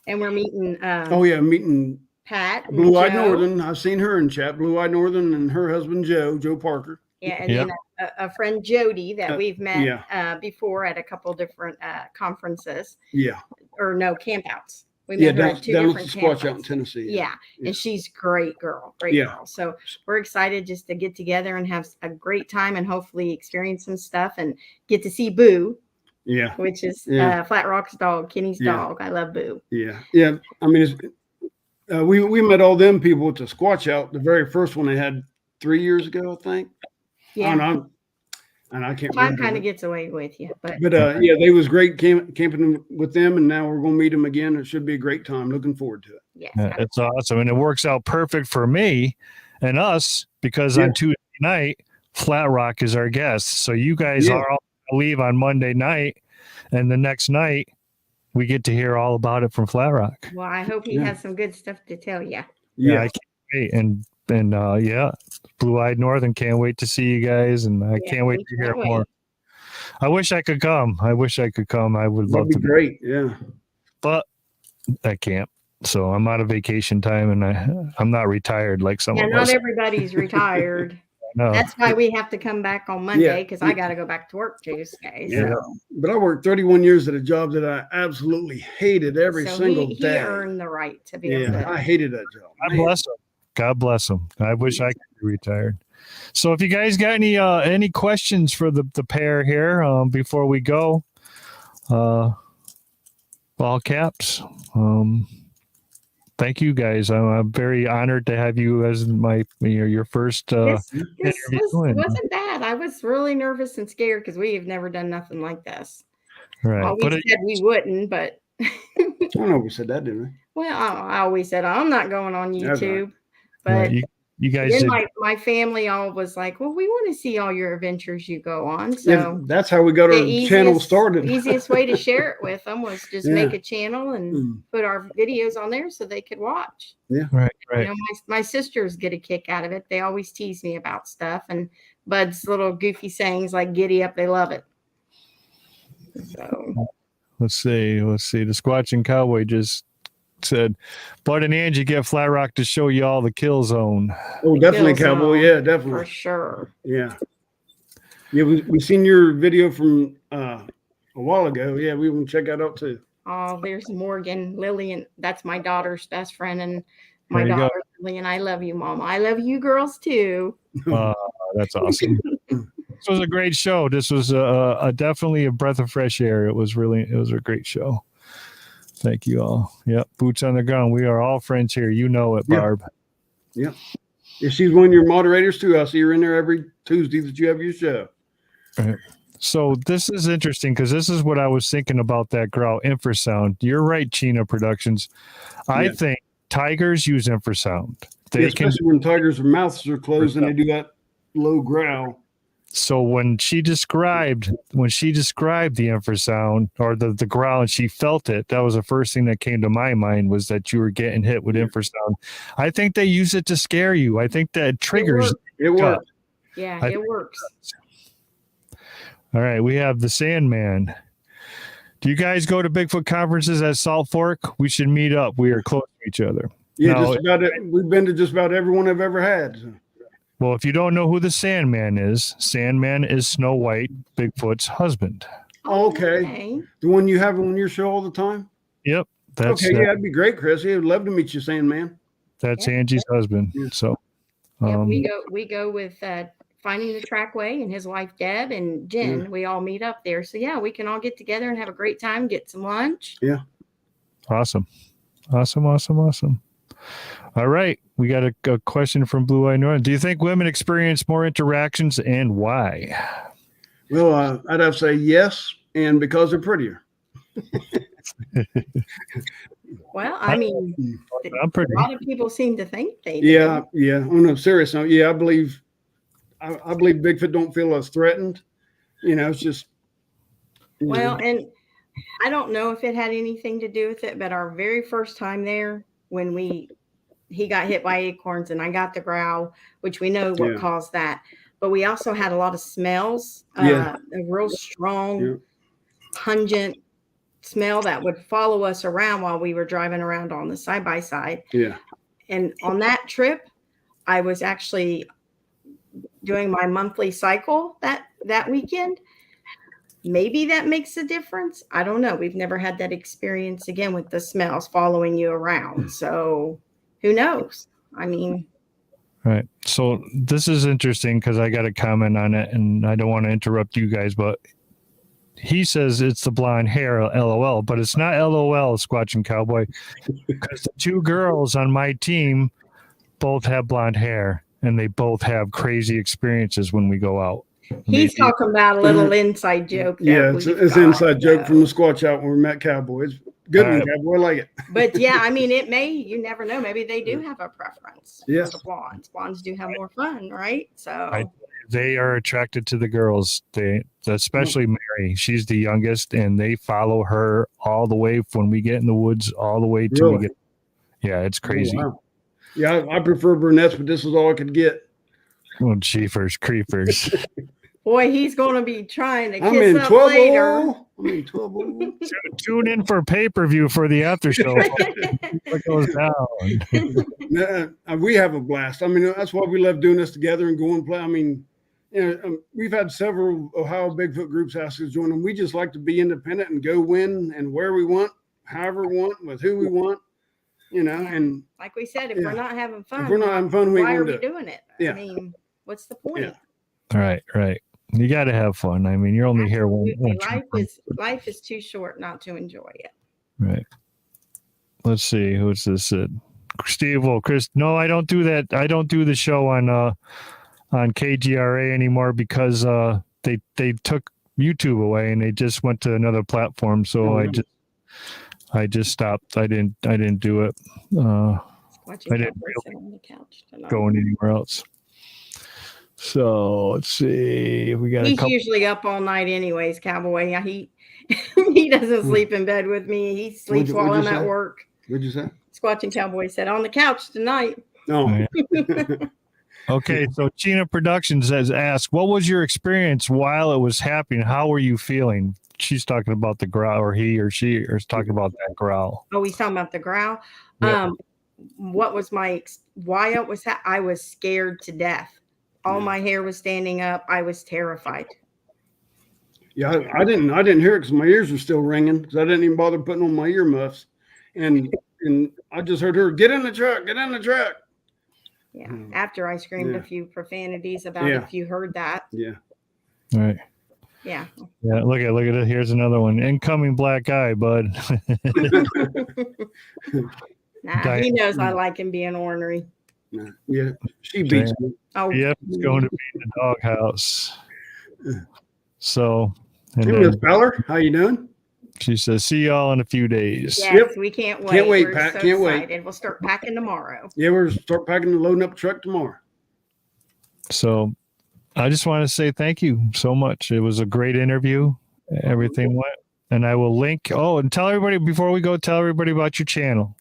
Speaker 3: we're meeting.
Speaker 2: Meeting
Speaker 3: Pat,
Speaker 2: Blue Eyed Northern. I've seen her in chat. Blue Eyed Northern and her husband Joe Parker.
Speaker 3: Yeah, and then a friend Jody that we've met before at a couple different conferences.
Speaker 2: Yeah,
Speaker 3: or no campouts. We met her at 2 different
Speaker 2: Sasquatch out in Tennessee.
Speaker 3: Yeah, and she's great girl. So we're excited just to get together and have a great time and hopefully experience some stuff and get to see Boo.
Speaker 2: Yeah,
Speaker 3: which is Flat Rock's dog, Kenny's dog. I love Boo.
Speaker 2: Yeah. I mean, we met all them people at the Squatch Out, the very first one they had 3 years ago, I think.
Speaker 3: Yeah.
Speaker 2: And I can't.
Speaker 3: Time kind of gets away with you, but
Speaker 2: they was great camping with them, and now we're going to meet them again. It should be a great time. Looking forward to it.
Speaker 3: Yeah,
Speaker 1: it's awesome, and it works out perfect for me and us because on Tuesday night, Flat Rock is our guest. So you guys are all leave on Monday night, and the next night we get to hear all about it from Flat Rock.
Speaker 3: Well, I hope he has some good stuff to tell you.
Speaker 1: Yeah, I can't wait. And Blue Eyed Northern, can't wait to see you guys, and I can't wait to hear more. I wish I could come. I would love to.
Speaker 2: Be great. Yeah,
Speaker 1: but I can't. So I'm out of vacation time, and I'm not retired like some of us.
Speaker 3: Not everybody's retired. No. That's why we have to come back on Monday because I got to go back to work Tuesday.
Speaker 2: Yeah, but I worked 31 years at a job that I absolutely hated every single day.
Speaker 3: He earned the right to be able to.
Speaker 2: I hated that job.
Speaker 1: God bless him. I wish I could be retired. So if you guys got any questions for the pair here before we go, all caps. Thank you guys. I'm very honored to have you as your first
Speaker 3: this wasn't bad. I was really nervous and scared because we have never done nothing like this.
Speaker 1: Right.
Speaker 3: Well, we said we wouldn't, but
Speaker 2: I don't know if we said that, didn't we?
Speaker 3: Well, I always said I'm not going on YouTube. But
Speaker 1: you guys
Speaker 3: then my family all was like, well, we want to see all your adventures you go on. So
Speaker 2: that's how we got our channel started.
Speaker 3: The easiest way to share it with them was just make a channel and put our videos on there so they could watch.
Speaker 2: Yeah,
Speaker 1: right.
Speaker 3: You know, my sisters get a kick out of it. They always tease me about stuff, and Bud's little goofy sayings like "giddy up," they love it. So
Speaker 1: let's see. The Squatching Cowboy just said, Bud and Angie get Flat Rock to show you all the kill zone.
Speaker 2: Oh, definitely, Cowboy. Yeah, definitely.
Speaker 3: For sure.
Speaker 2: Yeah. Yeah, we seen your video from a while ago. Yeah, we want to check that out too.
Speaker 3: Oh, there's Morgan, Lillian. That's my daughter's best friend, and my daughter, Lillian. I love you, Mom. I love you girls too.
Speaker 1: That's awesome. This was a great show. This was definitely a breath of fresh air. It was a great show. Thank you all. Yep. Boots on the ground. We are all friends here. You know it, Barb.
Speaker 2: Yeah. Yeah. She's one of your moderators too. I see her in there every Tuesday that you have your show.
Speaker 1: Right. So this is interesting because this is what I was thinking about that growl infrasound. You're right, Chino Productions. I think tigers use infrasound.
Speaker 2: Especially when tigers' mouths are closed and they do that low growl.
Speaker 1: So when she described the infrasound or the growl and she felt it, that was the first thing that came to my mind was that you were getting hit with infrasound. I think they use it to scare you. I think that triggers.
Speaker 2: It works.
Speaker 3: Yeah, it works.
Speaker 1: All right, we have the Sandman. Do you guys go to Bigfoot conferences at Salt Fork? We should meet up. We are close to each other.
Speaker 2: Yeah, just about it. We've been to just about everyone I've ever had. So.
Speaker 1: Well, if you don't know who the Sandman is Snow White, Bigfoot's husband.
Speaker 2: Okay. The one you have on your show all the time?
Speaker 1: Yep.
Speaker 2: That'd be great, Chris. I'd love to meet you, Sandman.
Speaker 1: That's Angie's husband. Yeah. So
Speaker 3: we go with Finding the Trackway and his wife Deb and Jen. Yeah. We all meet up there. So we can all get together and have a great time, get some lunch.
Speaker 2: Yeah.
Speaker 1: Awesome. All right. We got a question from Blue Eye North. Do you think women experience more interactions and why?
Speaker 2: Well, I'd have to say yes, and because they're prettier.
Speaker 3: Well, I mean,
Speaker 1: I'm pretty.
Speaker 3: a lot of people seem to think they
Speaker 2: Yeah,
Speaker 3: do.
Speaker 2: yeah. On a serious note, yeah, I believe Bigfoot don't feel as threatened. It's just.
Speaker 3: Well, and I don't know if it had anything to do with it, but our very first time there, when he got hit by acorns and I got the growl, which we know what caused that. But we also had a lot of smells, a real strong, pungent smell that would follow us around while we were driving around on the side-by-side.
Speaker 2: Yeah.
Speaker 3: And on that trip, I was actually doing my monthly cycle that weekend. Maybe that makes a difference. I don't know. We've never had that experience again with the smells following you around. So who knows? I mean.
Speaker 1: Right. So this is interesting because I got a comment on it and I don't want to interrupt you guys, but he says it's the blonde hair, LOL, but it's not LOL, Squatch and Cowboy, because the two girls on my team both have blonde hair and they both have crazy experiences when we go out.
Speaker 3: He's talking about a little inside joke.
Speaker 2: Yeah, it's an inside joke from the Squatch out when we met Cowboy. It's good one, Cowboy. I like it.
Speaker 3: But yeah, I mean, you never know. Maybe they do have a preference for the blondes. Blondes do have more fun, right? So
Speaker 1: they are attracted to the girls. They, especially Mary. She's the youngest, and they follow her all the way when we get in the woods, all the way to we get. Yeah, it's crazy.
Speaker 2: Oh, wow. Yeah, I prefer brunettes, but this is all I could get.
Speaker 1: Oh, jeepers, creepers.
Speaker 3: Boy, he's going to be trying to kiss
Speaker 2: I'm in
Speaker 3: up
Speaker 2: trouble.
Speaker 3: later.
Speaker 2: I'm in trouble.
Speaker 1: Tune in for pay-per-view for the after show. What goes down?
Speaker 2: We have a blast. I mean, that's why we love doing this together and going play. I mean, we've had several Ohio Bigfoot groups ask us to join them. We just like to be independent and go when and where we want, however we want, with who we want. And
Speaker 3: like we said, if we're not having fun,
Speaker 2: why
Speaker 3: are we doing it?
Speaker 2: Yeah.
Speaker 3: I mean, what's the point?
Speaker 1: Yeah. Right. You got to have fun. I mean, you're only here one.
Speaker 3: Life is too short not to enjoy it.
Speaker 1: Right. Let's see. Who's this? Steve. Well, Chris. No, I don't do that. I don't do the show on KGRA anymore because they took YouTube away and they just went to another platform. So I just stopped. I didn't do it. I didn't go anywhere else. So let's see. We got.
Speaker 3: He's usually up all night, anyways. Cowboy. Yeah, he doesn't sleep in bed with me. He sleeps while I'm at work.
Speaker 2: What'd you say?
Speaker 3: Squatching Cowboy said on the couch tonight.
Speaker 2: No.
Speaker 1: Okay, so China Productions has asked, what was your experience while it was happening? How were you feeling? She's talking about the growl, or he or she is talking about that growl.
Speaker 3: Oh, he's talking about the growl.
Speaker 1: Yeah.
Speaker 3: What was why it was? I was scared to death. All my hair was standing up. I was terrified.
Speaker 2: Yeah, I didn't hear it because my ears were still ringing because I didn't even bother putting on my earmuffs, and I just heard her get in the truck.
Speaker 3: Yeah. After I screamed a few profanities about if you heard that.
Speaker 2: Yeah.
Speaker 1: All right.
Speaker 3: Yeah.
Speaker 1: Yeah. Look at it. Here's another one. Incoming black eye, bud.
Speaker 3: He knows I like him being ornery.
Speaker 2: Yeah, she beats me.
Speaker 3: Oh,
Speaker 1: yep, it's going to be in the doghouse. So,
Speaker 2: hey, Miss Beller, how you doing?
Speaker 1: She says, "See y'all in a few days."
Speaker 3: Yes, we can't wait.
Speaker 2: Can't wait,
Speaker 3: We're
Speaker 2: Pat.
Speaker 3: So
Speaker 2: can't
Speaker 3: excited.
Speaker 2: wait.
Speaker 3: We'll start packing tomorrow.
Speaker 2: Yeah, we're start packing and loading up the truck tomorrow.
Speaker 1: So, I just want to say thank you so much. It was a great interview. Everything went, and I will link. Oh, and tell everybody before we go. Tell everybody about your channel.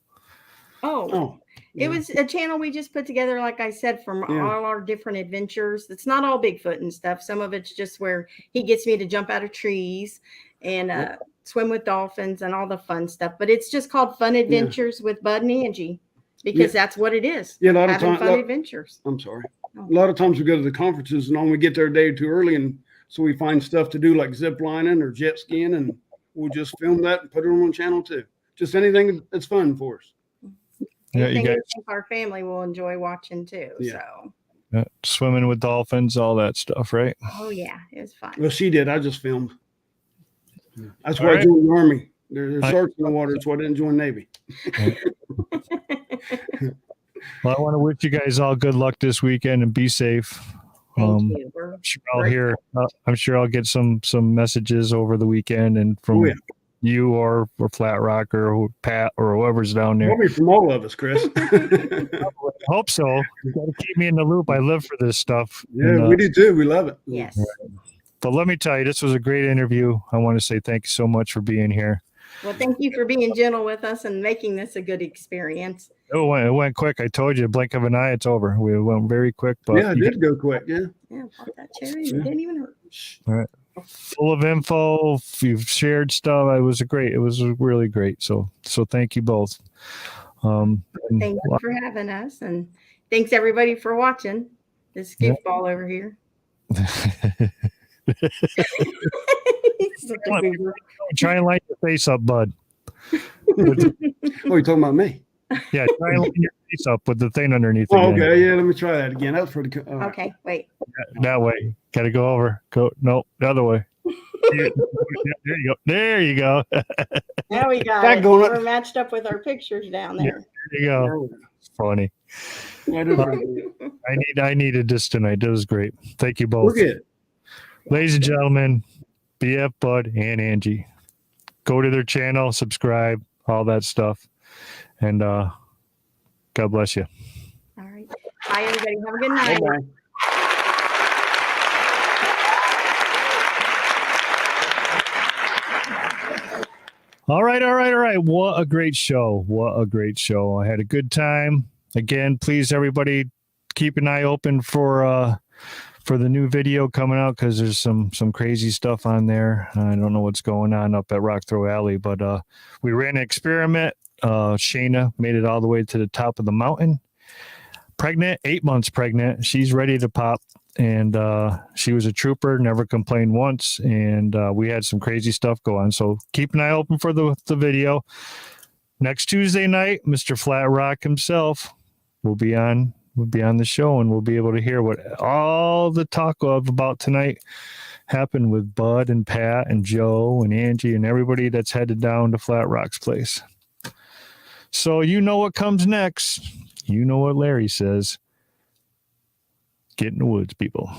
Speaker 3: Oh. It was a channel we just put together, like I said, from all our different adventures. It's not all Bigfoot and stuff. Some of it's just where he gets me to jump out of trees and swim with dolphins and all the fun stuff. But it's just called Fun Adventures with Bud and Angie because that's what it is.
Speaker 2: Yeah, a lot of
Speaker 3: times.
Speaker 2: fun
Speaker 3: adventures.
Speaker 2: I'm sorry. A lot of times we go to the conferences and we get there a day too early, and so we find stuff to do like zip lining or jet skiing, and we'll just film that and put it on channel too. Just anything that's fun for us.
Speaker 1: Yeah, you guys.
Speaker 3: Our family will enjoy watching too.
Speaker 2: Yeah.
Speaker 3: So
Speaker 1: swimming with dolphins, all that stuff, right?
Speaker 3: Oh yeah, it was fun.
Speaker 2: Well, she did. I just filmed. That's why I joined the Army. There's sharks in the water. That's why I didn't join Navy.
Speaker 1: Well, I want to wish you guys all good luck this weekend and be safe.
Speaker 3: Thank you.
Speaker 1: I'm sure I'll get some messages over the weekend and from you or Flat Rock or Pat or whoever's down there.
Speaker 2: Probably from all of us, Chris.
Speaker 1: Hope so. You got to keep me in the loop. I live for this stuff.
Speaker 2: Yeah,
Speaker 1: And,
Speaker 2: we do too. We love it.
Speaker 3: Yes.
Speaker 1: But let me tell you, this was a great interview. I want to say thank you so much for being here.
Speaker 3: Well, thank you for being gentle with us and making this a good experience.
Speaker 1: It went quick. I told you, blink of an eye, it's over. We went very quick. But
Speaker 2: Yeah, it did go quick. Yeah.
Speaker 3: Yeah, pop that cherry. It didn't even hurt.
Speaker 1: All right. Full of info. You've shared stuff. It was really great. So thank you both.
Speaker 3: Thank you for having us, and thanks everybody for watching this goofball over here.
Speaker 1: Try and light your face up, Bud.
Speaker 2: Oh, you're talking about me?
Speaker 1: Yeah, try and light your face up with the thing underneath.
Speaker 2: Oh, okay, yeah, let me try that again. That was pretty cool. Right.
Speaker 3: Okay, wait.
Speaker 1: That way. Got to go over. No, the other way. There you go. There you go.
Speaker 3: Now we got it. We're matched up with our pictures down there.
Speaker 1: There you go. Funny.
Speaker 2: Yeah,
Speaker 1: I needed this tonight. That was great. Thank you both.
Speaker 2: We're good.
Speaker 1: Ladies and gentlemen, BF, Bud, and Angie. Go to their channel, subscribe, all that stuff. And God bless you.
Speaker 3: All right. Bye, everybody. Have a good night.
Speaker 2: Bye-bye.
Speaker 1: All right. What a great show. I had a good time. Again, please, everybody, keep an eye open for the new video coming out, because there's some crazy stuff on there. I don't know what's going on up at Rock Throw Alley, but we ran an experiment. Shayna made it all the way to the top of the mountain. Pregnant, 8 months pregnant. She's ready to pop. And she was a trooper, never complained once. And we had some crazy stuff go on. So keep an eye open for the video. Next Tuesday night, Mr. Flat Rock himself will be on the show, and we'll be able to hear what all the talk about tonight happened with Bud and Pat and Joe and Angie and everybody that's headed down to Flat Rock's place. So you know what comes next. You know what Larry says. Get in the woods, people.